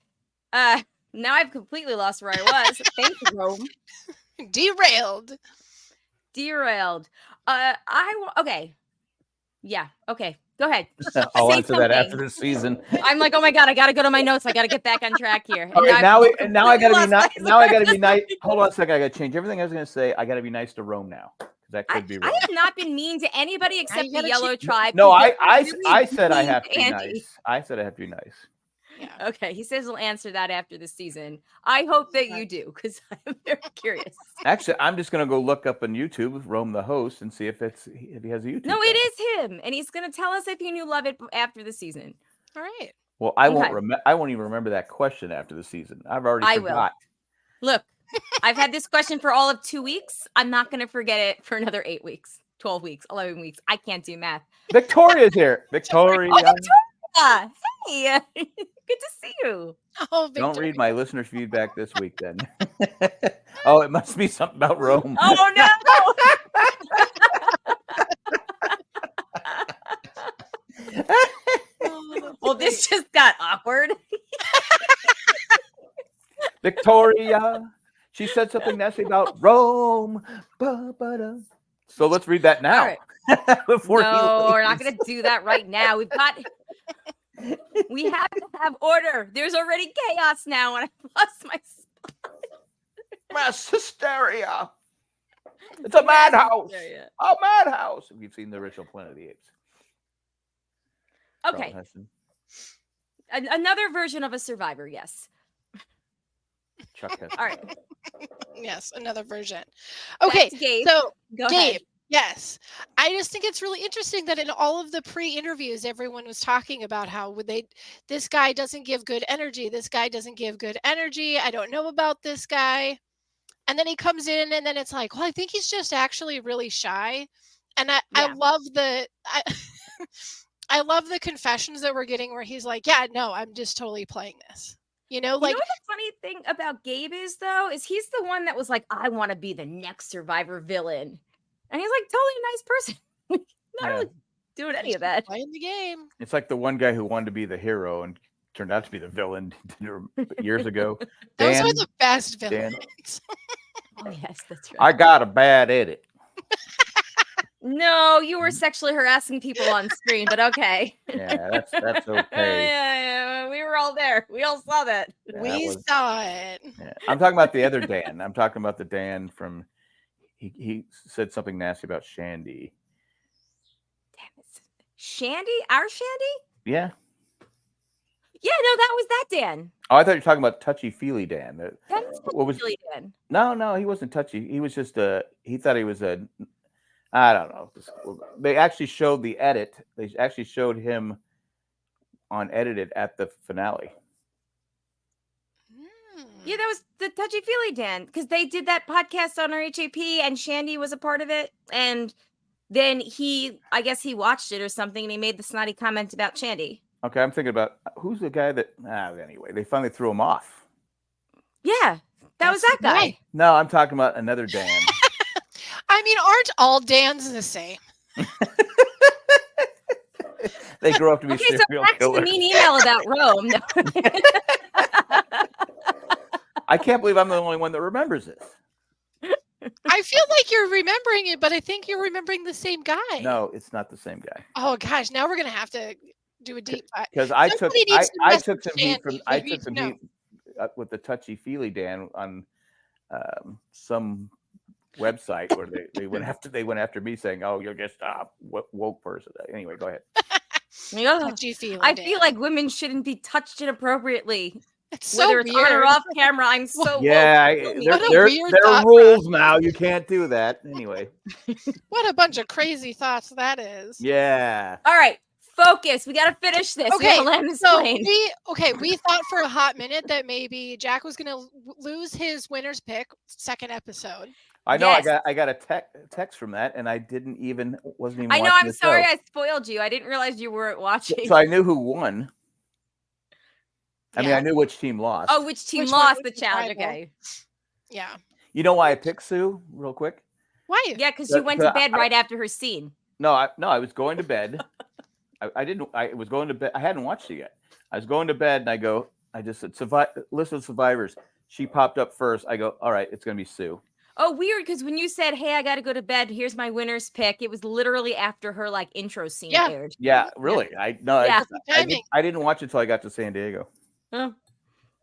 Now I've completely lost where I was. Thank you, Rome. Derailed. Okay. Yeah. Okay. Go ahead. I'll answer that after this season. I'm like, oh my God, I got to go to my notes. I got to get back on track here. All right, now I got to be nice. Now I got to be nice. Hold on a second. I got to change everything I was going to say. I got to be nice to Rome now. That could be Rome. I have not been mean to anybody except the Yellow Tribe. No, I said I have to be nice. I said I have to be nice. Yeah. Okay, he says he'll answer that after the season. I hope that you do, because I'm very curious. Actually, I'm just gonna go look up on YouTube Rome the host and see if he has a YouTube. No, it is him, and he's gonna tell us if he knew Lovett after the season. All right. Well, I won't even remember that question after the season. I've already forgot. Look, I've had this question for all of 2 weeks. I'm not gonna forget it for another 8 weeks, 12 weeks, 11 weeks. I can't do math. Victoria's here. Victoria. Oh, Victoria. Hey, good to see you. Oh, don't read my listeners' feedback this week, then. Oh, it must be something about Rome. Oh no! Well, this just got awkward. Victoria, she said something nasty about Rome. So let's read that now. Right. No, we're not going to do that right now. We have to have order. There's already chaos now, and I've lost my spot. Mass hysteria. It's a madhouse. A madhouse. If you've seen the original Planet of the Apes. Okay. Another version of a Survivor, yes. Chuck Heston. All right. Yes, another version. Okay, Gabe. So Go Gabe. ahead. Yes. I just think it's really interesting that in all of the pre-interviews, everyone was talking about how this guy doesn't give good energy. This guy doesn't give good energy. I don't know about this guy. And then he comes in and then it's like, well, I think he's just actually really shy. And I love I love the confessions that we're getting where he's like, yeah, no, I'm just totally playing this. You know what the funny thing about Gabe is, though, is he's the one that was like, I want to be the next Survivor villain. And he's like totally a nice person. Not really doing any of that. Playing the game. It's like the one guy who wanted to be the hero and turned out to be the villain years ago. Those are the best villains. Oh, yes, that's right. I got a bad edit. No, you were sexually harassing people on screen, but okay. Yeah, that's okay. Yeah, we were all there. We all saw that. Yeah, we saw it. Yeah. I'm talking about the other Dan. I'm talking about the Dan from... He said something nasty about Shandy. Damn it. Shandy? Our Shandy? Yeah. Yeah, no, that was that Dan. Oh, I thought you were talking about Touchy-Feely Dan. Touchy-Feely Dan. No, he wasn't touchy. He was just he thought he was I don't know. They actually showed the edit. They actually showed him on edited at the finale. Yeah, that was the Touchy Feely Dan, because they did that podcast on RHAP and Shandy was a part of it. And then I guess he watched it or something and he made the snotty comment about Shandy. Okay, I'm thinking about who's the guy that. Anyway, they finally threw him off. Yeah, that was that That's guy. right. No, I'm talking about another Dan. I mean, aren't all Dans the same? They grow up to be Okay, so serial back to the killers. mean email about Rome. I can't believe I'm the only one that remembers this. I feel like you're remembering it, but I think you're remembering the same guy. No, it's not the same guy. Oh gosh, now we're gonna have to do a deep dive. Because I took Somebody needs to I message took some heat from Shandy. I We need took to some know. heat with the Touchy Feely Dan on some website where they went after me saying, "Oh, you're just a woke person." Anyway, go ahead. Touchy feely. I feel like women shouldn't be touched inappropriately. it's so Whether it's weird. on or off camera, I'm so Yeah, woke. What a there weird are thought rules now. You can't do that. Anyway, What a bunch of crazy thoughts that is. yeah. All right, focus. We got to finish this. We Okay, gotta land this so plane. we thought for a hot minute that maybe Jack was gonna lose his winner's pick second episode. I know. Yes. I got a text from that, and I wasn't even. I know. watching I'm the sorry show. I spoiled you. I didn't realize you weren't watching. So I knew who won. I mean, Yeah. I knew which team lost. Oh, which team Which one lost was the the challenge? rival? Okay. Yeah. You know why I picked Sue? Real quick. Why? Yeah, because you went to bed right after her scene. No, I was going to bed. I was going to bed. I hadn't watched it yet. I was going to bed, and I just said, list of survivors. She popped up first. I go, all right, it's going to be Sue. Oh, weird, because when you said, "Hey, I got to go to bed. Here's my winner's pick," it was literally after her intro scene Yeah. aired. Yeah, really. Yeah. I didn't watch it until I got to San Diego. Oh,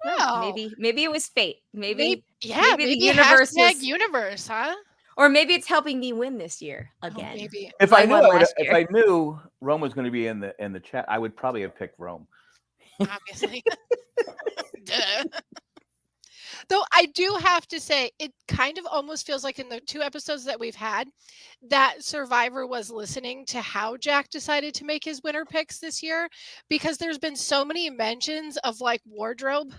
Wow. maybe it was fate. Maybe Maybe the universe hashtag was, universe, huh? or maybe it's helping me win this year Oh, again. maybe. If I I knew, won last if year. I knew Rome was going to be in the chat, I would probably have picked Rome. Obviously. Duh. Though I do have to say, it kind of almost feels like in the 2 episodes that we've had, that Survivor was listening to how Jack decided to make his winner picks this year, because there's been so many mentions of wardrobe.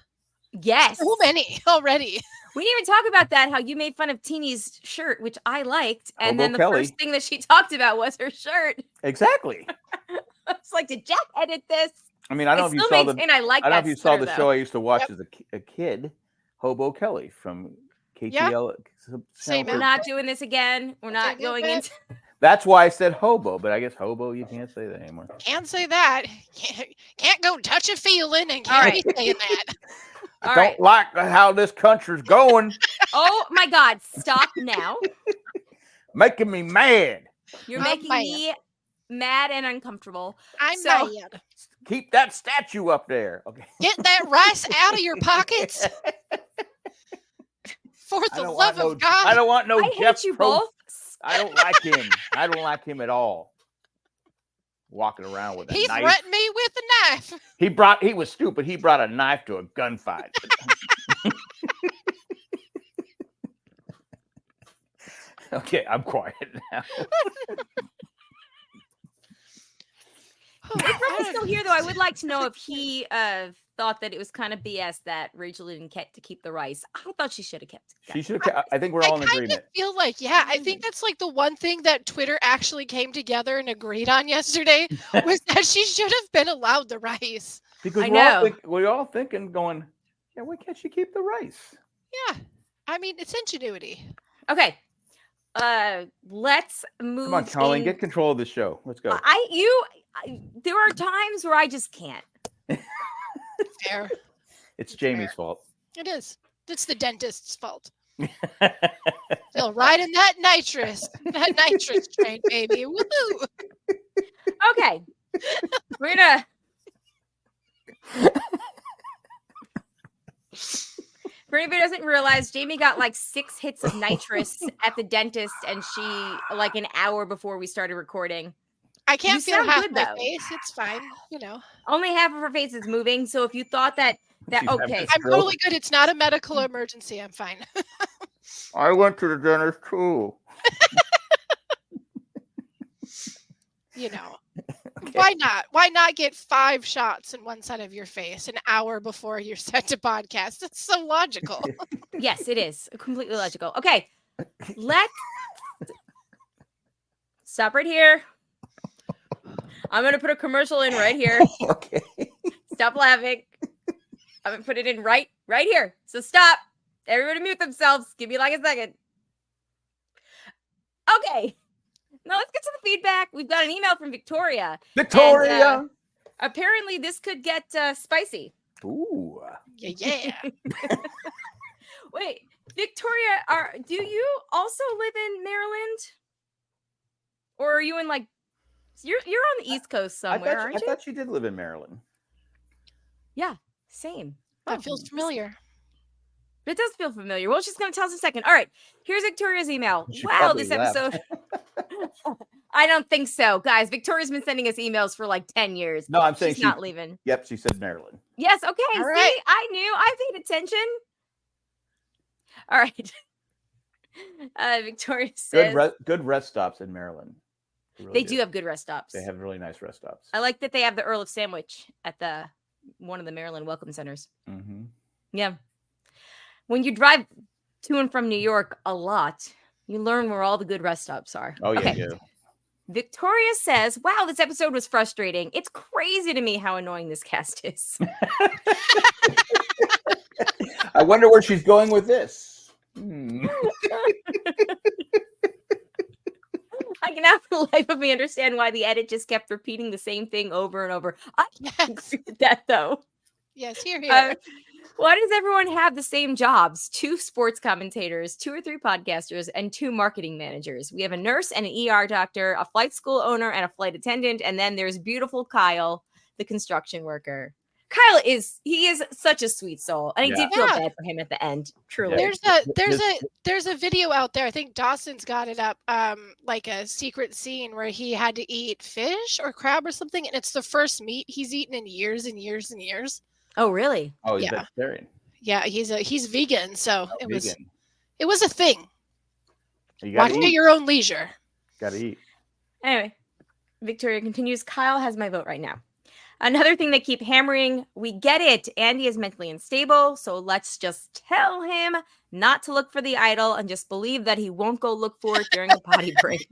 Yes. So many already. We didn't even talk about that, how you made fun of Teeny's shirt, which I liked. And Hobo then the Kelly. first thing that she talked about was her shirt. Exactly. I was like, did Jack edit this? I mean, I don't know if you still saw the. maintain I like I don't know that if you saw sweater, the though. show I used to watch Yep. as a kid, Hobo Kelly from KTL. Yeah. Same We're Channel not doing this again. We're not Same going outfit. into. That's why I said hobo, but I guess hobo, you can't say that anymore. Can't say that. Can't go touch a feeling and All can't right. be saying that. All I right. don't like how this country's going, Oh my God! Stop now. making me mad. You're I'm making mad. me mad and uncomfortable. I'm So- mad. Keep that statue up there. Okay. Get that rice out of your pockets. For I the don't love want of God. I don't want no I Jeff hate you Pro- both. I don't like him. I don't like him at all. Walking around with a He knife. threatened me with a knife. He was stupid. He brought a knife to a gunfight. Okay, I'm quiet now. Oh, If Ryan's still here, though, I would like to know if he thought that it was kind of BS that Rachel didn't get to keep the rice. I thought she should have kept it. She should have. I think we're all in I kind agreement. of feel like, yeah, I think that's like the one thing that Twitter actually came together and agreed on yesterday was that she should have been allowed the rice. Because I we're all, know. we're all thinking, going, yeah, why can't she keep the rice? Yeah. I mean, it's ingenuity. Okay. Let's move. Come on, Colleen, in- get control of the show. Let's go. There are times where I just can't. Fair. It's Jamie's fault. It is. It's the dentist's fault. They'll ride in that nitrous train, baby. Woohoo! Okay. We're gonna. For anybody who doesn't realize, Jamie got like 6 hits of nitrous at the dentist, and she like an hour before we started recording. I can't You feel sound half good, my though. face. It's fine. You know, Only half of her face is moving, so if you thought that She's having okay, a I'm stroke. totally good. It's not a medical emergency. I'm fine. I went to the dentist too. You know. Why not? Why not get 5 shots in one side of your face an hour before you're set to podcast? It's so logical. Yes, it is completely logical. Okay, let's stop right here. I'm gonna put a commercial in right here. Okay. Stop laughing. I'm gonna put it in right here. So stop. Everybody mute themselves. Give me like a second. Okay. Now let's get to the feedback. We've got an email from Victoria. Victoria. And, apparently this could get spicy. Ooh. Yeah. Wait, Victoria, do you also live in Maryland? Or are you in like you're on the East Coast somewhere, aren't you? I thought you did live in Maryland. Yeah, same. That feels familiar. It does feel familiar. Well, she's going to tell us in a second. All right, here's Victoria's email. She Wow, probably this episode. I don't think so, guys. Victoria's been sending us emails for like 10 years. No, I'm saying she's not leaving. Yep, she said Maryland. Yes, okay. All See, right. I knew. I paid attention. All right. Victoria says Good rest stops in Maryland. they do have good rest stops. They have really nice rest stops. I like that they have the Earl of Sandwich at one of the Maryland Welcome Centers. Mm-hmm. Yeah. When you drive to and from New York a lot, you learn where all the good rest stops are. Oh, yeah, Okay. yeah. Victoria says, wow, this episode was frustrating. It's crazy to me how annoying this cast is. I wonder where she's going with this. I can have the life of me understand why the edit just kept repeating the same thing over and over. I can't agree with that, though. Yes, here. Why does everyone have the same jobs? 2 sports commentators, 2 or 3 podcasters, and 2 marketing managers. We have a nurse and an ER doctor, a flight school owner, and a flight attendant. And then there's beautiful Kyle, the construction worker. Kyle is such a sweet soul. And I did feel bad for him at the end. Truly. There's a video out there. I think Dawson's got it up, like a secret scene where he had to eat fish or crab or something. And it's the first meat he's eaten in years and years and years. Oh, really? Oh, he's vegetarian. Yeah, he's vegan, so it vegan. was a thing. You Watch at your own leisure. Gotta eat. Anyway, Victoria continues. Kyle has my vote right now. Another thing they keep hammering, we get it. Andy is mentally unstable, so let's just tell him not to look for the idol and just believe that he won't go look for it during a potty break.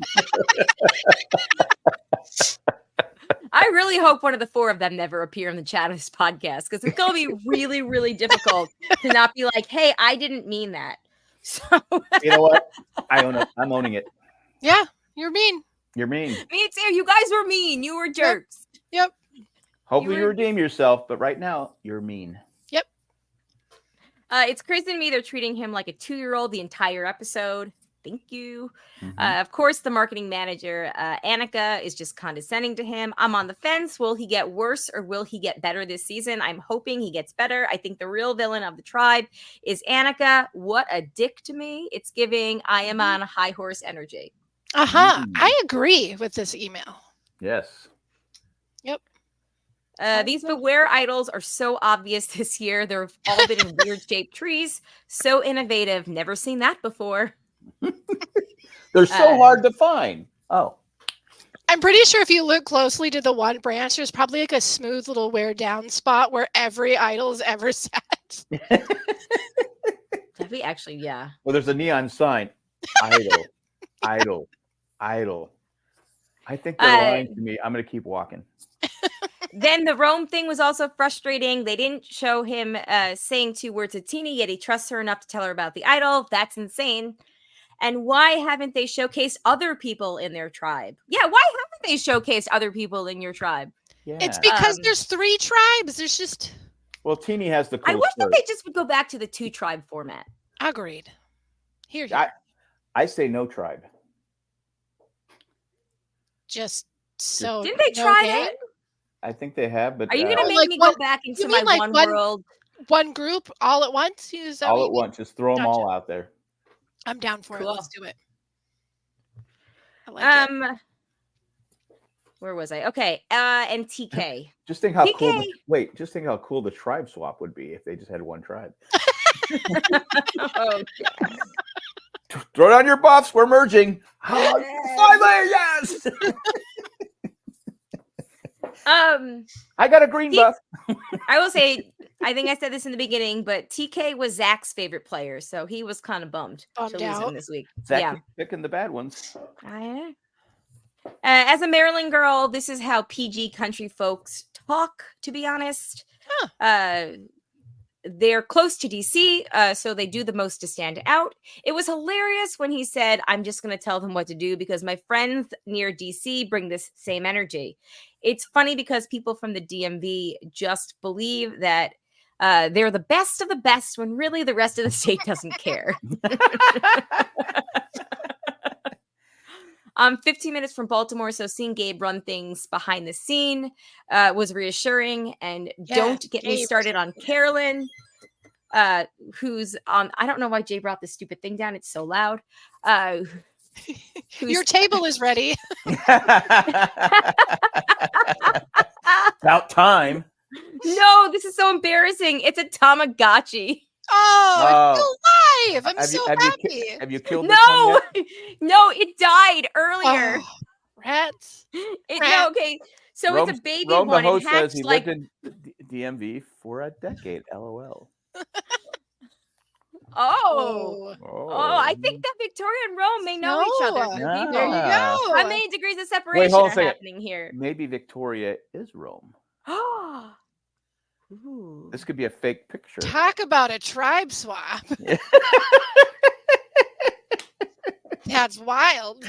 I really hope one of the 4 of them never appear in the chat of this podcast because it's going to be really, really difficult to not be like, hey, I didn't mean that. So you know what? I own it. I'm owning it. Yeah, you're mean. You're mean. Me too. You guys were mean. You were jerks. Yep. Hopefully you redeem yourself, but right now you're mean. Yep. It's crazy to me they're treating him like a 2-year-old the entire episode. Thank you. Of course, the marketing manager, Annika, is just condescending to him. I'm on the fence. Will he get worse or will he get better this season? I'm hoping he gets better. I think the real villain of the tribe is Annika. What a dick to me. It's giving I am on high horse energy. I agree with this email. Yes. Yep. These beware idols are so obvious this year. They've all been in weird shaped trees. So innovative. Never seen that before. They're so hard to find. Oh. I'm pretty sure if you look closely to the one branch, there's probably like a smooth little wear down spot where every idol's ever sat. That'd be actually, yeah. Well, there's a neon sign. Idol. Idol. Idol. I think they're lying to me. I'm going to keep walking. Then the Rome thing was also frustrating. They didn't show him saying 2 words to Tina, yet he trusts her enough to tell her about the idol. That's insane. And why haven't they showcased other people in their tribe? Yeah, why haven't they showcased other people in your tribe? Yeah. It's because there's 3 tribes. There's just... Well, Teeny has the cool I wish that shirt. they just would go back to the 2-tribe format. Agreed. Here. I say no tribe. Just so... Didn't they try that? I think they have, but are you going to make like me one- go back into you my mean like one one- world? One group all at once? Is that all what at you mean? once? Just throw them Gotcha. all out there. I'm down for Cool. it. Let's do it. I like it. Where was I? Okay, and TK. Just think how TK. cool. Just think how cool the tribe swap would be if they just had one tribe. Oh, Throw down your buffs. We're merging. Oh, finally, yes. I got a green buff. I will say, I think I said this in the beginning, but TK was Zach's favorite player, so he was kind of bummed to Bummed lose out. him this week. Zach Yeah. keeps picking the bad ones. As a Maryland girl, this is how PG country folks talk, to be honest. They're close to DC, so they do the most to stand out. It was hilarious when he said, I'm just going to tell them what to do because my friends near DC bring this same energy. It's funny because people from the DMV just believe that they're the best of the best when really the rest of the state doesn't care. 15 minutes from Baltimore, so seeing Gabe run things behind the scene was reassuring. And don't get me started on Carolyn, who's on. I don't know why Jay brought this stupid thing down. It's so loud. Your table is ready. About time. No, this is so embarrassing. It's a Tamagotchi. Oh, it's still alive. I'm so happy. Have you killed No, no, it died earlier. Oh, rats. No, okay. So it's a baby Rome, one. the host It hatched says he like lived in DMV for a decade. LOL. Oh, I think that Victoria and Rome may know each other. There you go. How many degrees of separation Wait, hold on a are second. happening here? Maybe Victoria is Rome. Ooh. This could be a fake picture. Talk about a tribe swap. That's wild.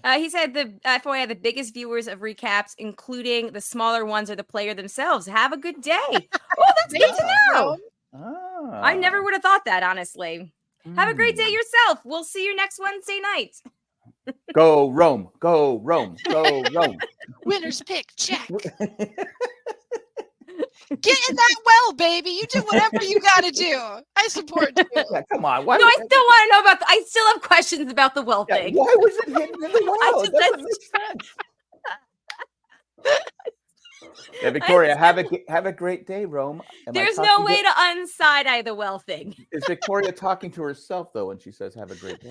He said the FYI, the biggest viewers of recaps, including the smaller ones, are the player themselves. Have a good day. Oh, that's good to know. I never would have thought that, honestly. Have a great day yourself. We'll see you next Wednesday night. Go Rome. Go Rome. Go Rome. Winner's pick. Check. Get in that well, baby. You do whatever you got to do. I support you. Yeah, come on. No, I still want to know about. I still have questions about the well thing. Why was it hidden in the well? It doesn't make sense. Yeah, Victoria, have a great day, Rome. There's no way to unside-eye the well thing. Is Victoria talking to herself though when she says "Have a great day"?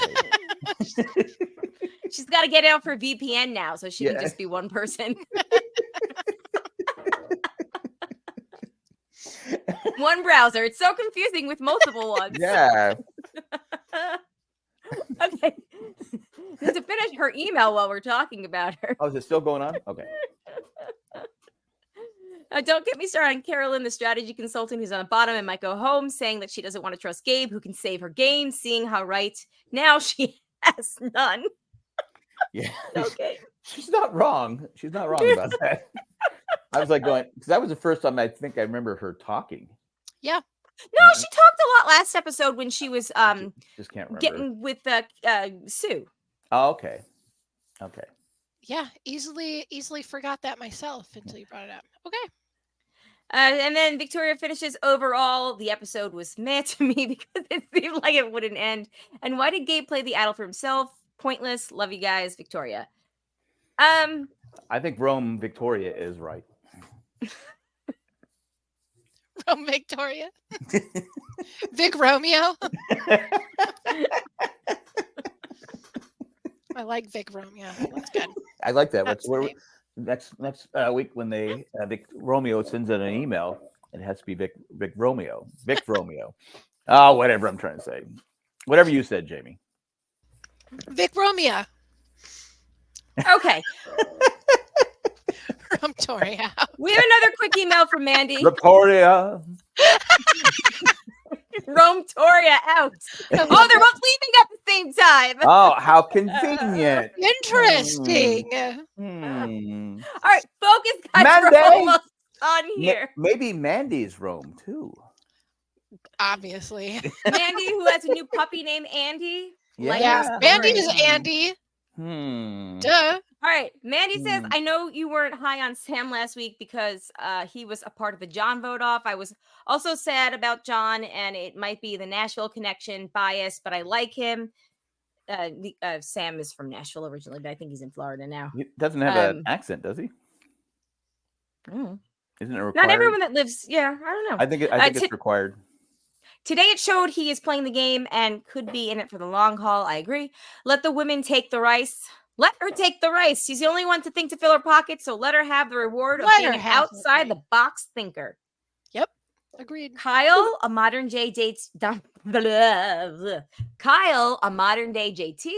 She's got to get out for VPN now, so she can just be one person. One browser. It's so confusing with multiple ones. Yeah. Okay. To finish her email while we're talking about her. Oh, is it still going on? Okay. Don't get me started on Carolyn, the strategy consultant who's on the bottom and might go home, saying that she doesn't want to trust Gabe, who can save her game, seeing how right now she has none. Yeah. Okay. She's not wrong. She's not wrong about that. I was like going, because that was the first time I think I remember her talking. Yeah. No, she talked a lot last episode when she was just can't remember. getting with Sue. Oh, okay. Okay. Yeah, easily forgot that myself until you brought it up. Okay. And then Victoria finishes. Overall, the episode was meh to me because it seemed like it wouldn't end. And why did Gabe play the idol for himself? Pointless. Love you guys, Victoria. I think Rome Victoria is right. Rome Victoria. Vic Romeo. I like Vic Romeo. That's good. I like that. That's Next week when they Vic Romeo sends in an email, it has to be Vic Romeo. Vic Romeo. Oh, whatever I'm trying to say. Whatever you said, Jamie. Vic Romeo. Okay. Victoria. We have another quick email from Mandy. Victoria. Rome-toria out. Oh, they're both leaving at the same time. Oh, how convenient. Interesting. All right, focus, guys. Mandy. We're almost on here. Maybe Mandy's Rome too. Obviously. Mandy, who has a new puppy named Andy. Yeah. Mandy is Andy. Duh. All right. Mandy says, I know you weren't high on Sam last week because he was a part of the John vote off. I was also sad about John, and it might be the Nashville connection bias, but I like him. Sam is from Nashville originally, but I think he's in Florida now. He doesn't have an accent, does he? Mm. Isn't it required? Not everyone that lives. Yeah, I don't know. I think it's required. Today it showed he is playing the game and could be in it for the long haul. I agree. Let the women take the rice. Let her take the rice. She's the only one to think to fill her pockets, so let her have the reward of Let being her an have it, outside right. the box thinker. Yep. Agreed. Kyle, a modern day Kyle, a modern day JT.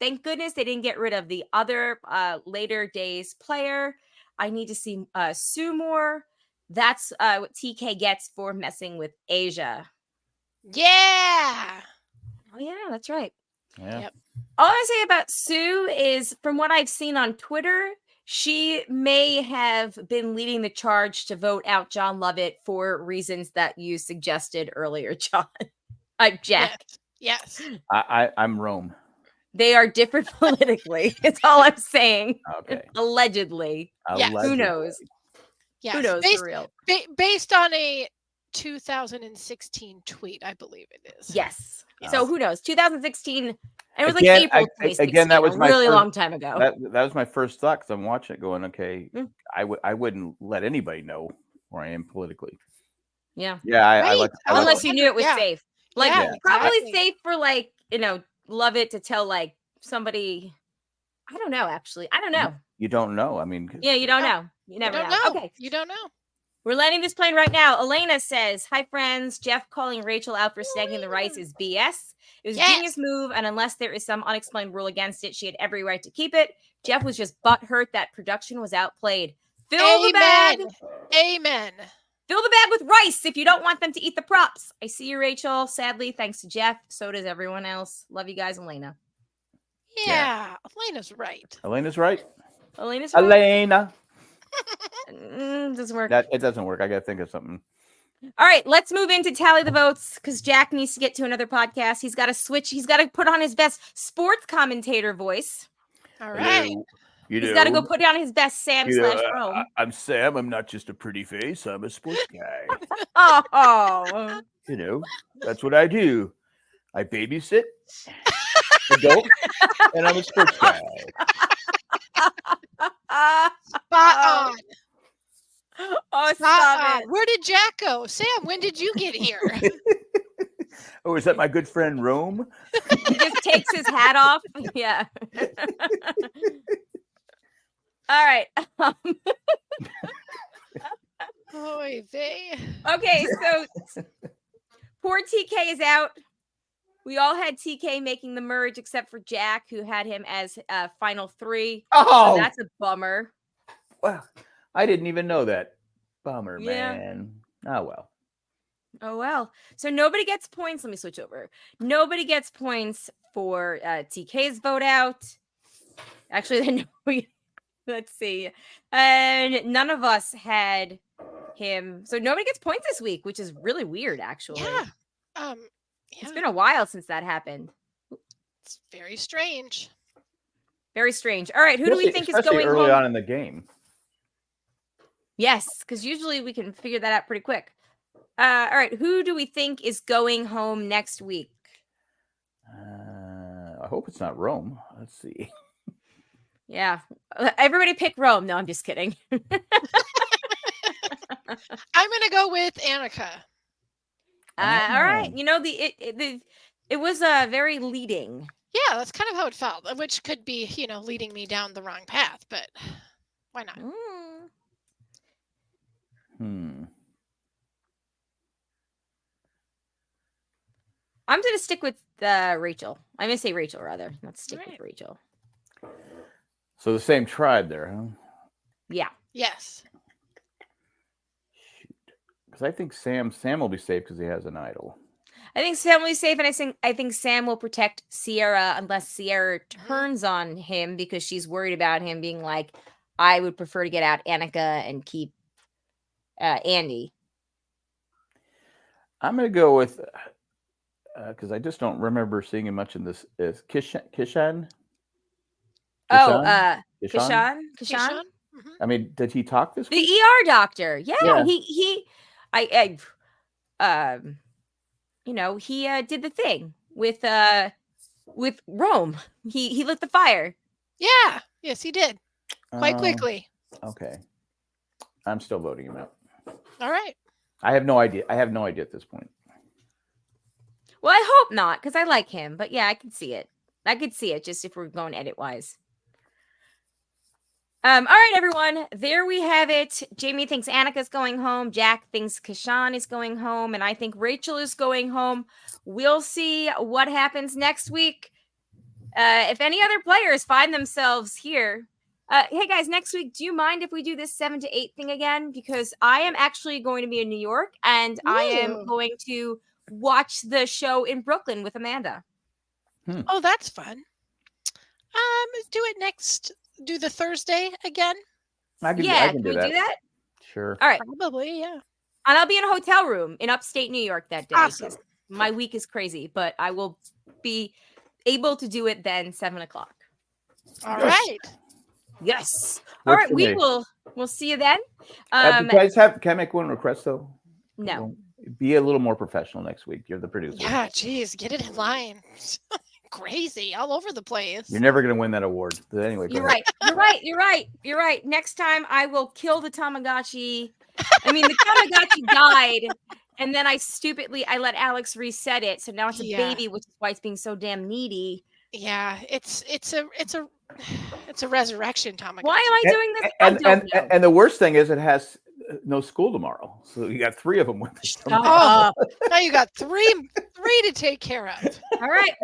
Thank goodness they didn't get rid of the other later days player. I need to see Sue more. That's what TK gets for messing with Asia. Yeah. Oh yeah, that's right. Yeah. Yep. All I say about Sue is, from what I've seen on Twitter, she may have been leading the charge to vote out John Lovett for reasons that you suggested earlier, John. Jack. Yes. I'm Rome. They are different politically. It's all I'm saying. Okay. Allegedly. Yes. Who knows? Yes. Who knows for real? Based on a 2016 tweet, I believe it is. Yes. So who knows? 2016. And it was Again, like April 2016. again, that was a my really first- long time ago. That was my first thought, because I'm watching it going, okay, Mm. I wouldn't let anybody know where I am politically. Yeah. Yeah, I Right. like. Unless you knew it was Yeah. safe. Like, Yeah, probably exactly. safe for, like, love it to tell, like, somebody. I don't know, actually. I don't know. You don't know. I mean, Yeah, you don't No, know. You never don't know. know. Okay. You don't know. We're landing this plane right now. Elena says, hi, friends. Jeff calling Rachel out for snagging the rice is BS. It was a genius move, and unless there is some unexplained rule against it, she had every right to keep it. Jeff was just butthurt that production was outplayed. Fill the bag. Amen. Fill the bag with rice if you don't want them to eat the props. I see you, Rachel. Sadly, thanks to Jeff, so does everyone else. Love you guys, Elena. Yeah. Elena's right. Elena's right. Elena's right. Elena. Doesn't work. It doesn't work. I got to think of something. All right, let's move into tally the votes, because Jack needs to get to another podcast. He's got to switch. He's got to put on his best sports commentator voice. All right. He's got to go put on his best Sam / Rome. I'm Sam. I'm not just a pretty face. I'm a sports guy. Oh. That's what I do. I babysit adults, and I'm a sports guy. Spot on. Oh, stop it. Where did Jack go? Sam, when did you get here? Oh, is that my good friend Rome? He just takes his hat off. Yeah. All right. Oy vey. Okay, so poor TK is out. We all had TK making the merge except for Jack, who had him as final 3. Oh, so that's a bummer. Well, I didn't even know that. Bummer, Yeah. man. Oh, well. Oh, well. So nobody gets points. Let me switch over. Nobody gets points for TK's vote out. Actually, let's see. And none of us had him. So nobody gets points this week, which is really weird, actually. Yeah. It's been a while since that happened. It's very strange. Very strange. All right, who do we think is Especially going early home? on in the game? Yes, because usually we can figure that out pretty quick. All right, who do we think is going home next week? I hope it's not Rome. Let's see. Yeah, everybody pick Rome. No, I'm just kidding. I'm gonna go with Annika. All right, it was very leading. Yeah, that's kind of how it felt, which could be, leading me down the wrong path, but why not? I'm going to stick with Rachel. I'm going to say Rachel, rather. Let's stick with Rachel. So the same tribe there, huh? Yeah. Yes. Shoot. Because I think Sam will be safe because he has an idol. I think Sam will be safe, and I think Sam will protect Sierra unless Sierra turns on him because she's worried about him being like, I would prefer to get out Annika and keep Andy. I'm going to go with, because I just don't remember seeing him much in this, is Kishan? Kishan? Mm-hmm. I mean, did he talk this week? The ER doctor. Yeah. He did the thing with Rome. He lit the fire. Yeah. Yes, he did. Quite quickly. Okay. I'm still voting him out. All right. I have no idea. At this point. Well, I hope not, because I like him. But yeah, I can see it. Just if we're going edit wise. All right, everyone. There we have it. Jamie thinks Annika's going home. Jack thinks Kashan is going home. And I think Rachel is going home. We'll see what happens next week. If any other players find themselves here. Hey, guys, next week, do you mind if we do this 7 to 8 thing again? Because I am actually going to be in New York, and I am going to watch the show in Brooklyn with Amanda. Oh, that's fun. Do it next. Do the Thursday again. I can do we that. Do that? Sure. All right. Probably, yeah. And I'll be in a hotel room in upstate New York that day. Awesome. My week is crazy, but I will be able to do it then 7 o'clock. All right. Yes. All right. We'll see you then. Can I make one request though? No. Be a little more professional next week. You're the producer. Yeah, geez, get it in line. Crazy, all over the place. You're never going to win that award. But anyway, You're right. Next time I will kill the Tamagotchi. I mean, the Tamagotchi died, and then I let Alex reset it, so now it's a baby, which is why it's being so damn needy. Yeah, it's a resurrection Tamagotchi. Why am I doing this? I don't know. And the worst thing is it has no school tomorrow, so you got 3 of them with you. Oh, now you got three to take care of. All right.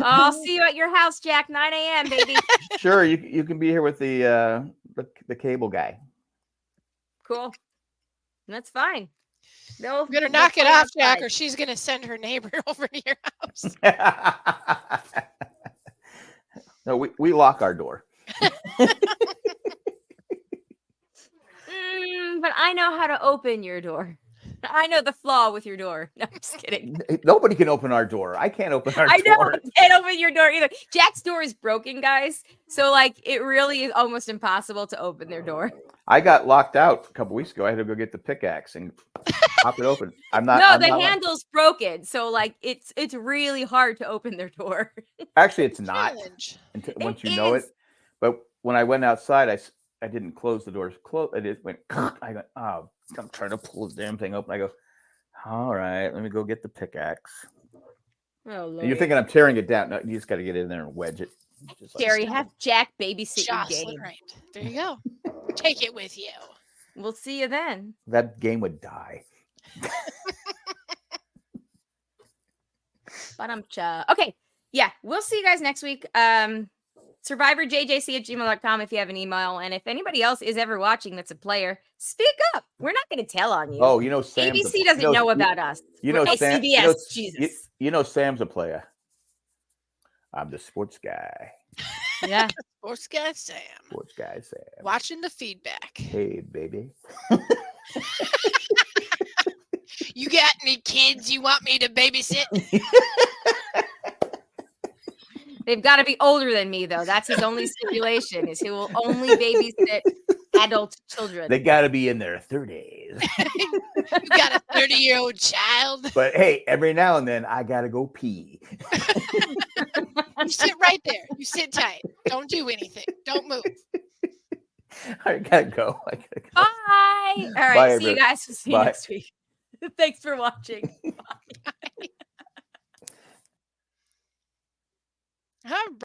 I'll see you at your house, Jack. 9 a.m., baby. Sure, you can be here with the cable guy. Cool. That's fine. No, better knock it off, Jack, or she's gonna send her neighbor over to your house. No, we lock our door. But I know how to open your door. I know the flaw with your door. No, I'm just kidding. Nobody can open our door. I can't open our door. I know I can't open your door either. Jack's door is broken, guys. So like it really is almost impossible to open their door. I got locked out a couple weeks ago. I had to go get the pickaxe and pop it open. Handle's broken. So like it's really hard to open their door. Actually, it's not once you know it. But when I went outside, I didn't close the doors. I just went. I go, oh, I'm trying to pull this damn thing open. I go, all right, let me go get the pickaxe. Oh, Lord. And you're thinking I'm tearing it down. No, you just got to get in there and wedge it. Gary, have Jack babysit your game. Right. There you go. Take it with you. We'll see you then. That game would die. Okay. Yeah, we'll see you guys next week. SurvivorJJC@gmail.com if you have an email. And if anybody else is ever watching that's a player, speak up. We're not going to tell on you. Oh, you know, ABC doesn't know about us. You know, Sam, CBS, Jesus. You know, Sam's a player. I'm the sports guy. Yeah. Sports guy Sam. Sports guy Sam. Watching the feedback. Hey, baby. You got any kids you want me to babysit? They've got to be older than me, though. That's his only stipulation, is he will only babysit adult children. They got to be in their 30s. You got a 30-year-old child. But hey, every now and then, I got to go pee. You sit right there. You sit tight. Don't do anything. Don't move. I gotta go. Bye. All right. Bye, see you guys. We'll see you next week. Thanks for watching. Bye. All right.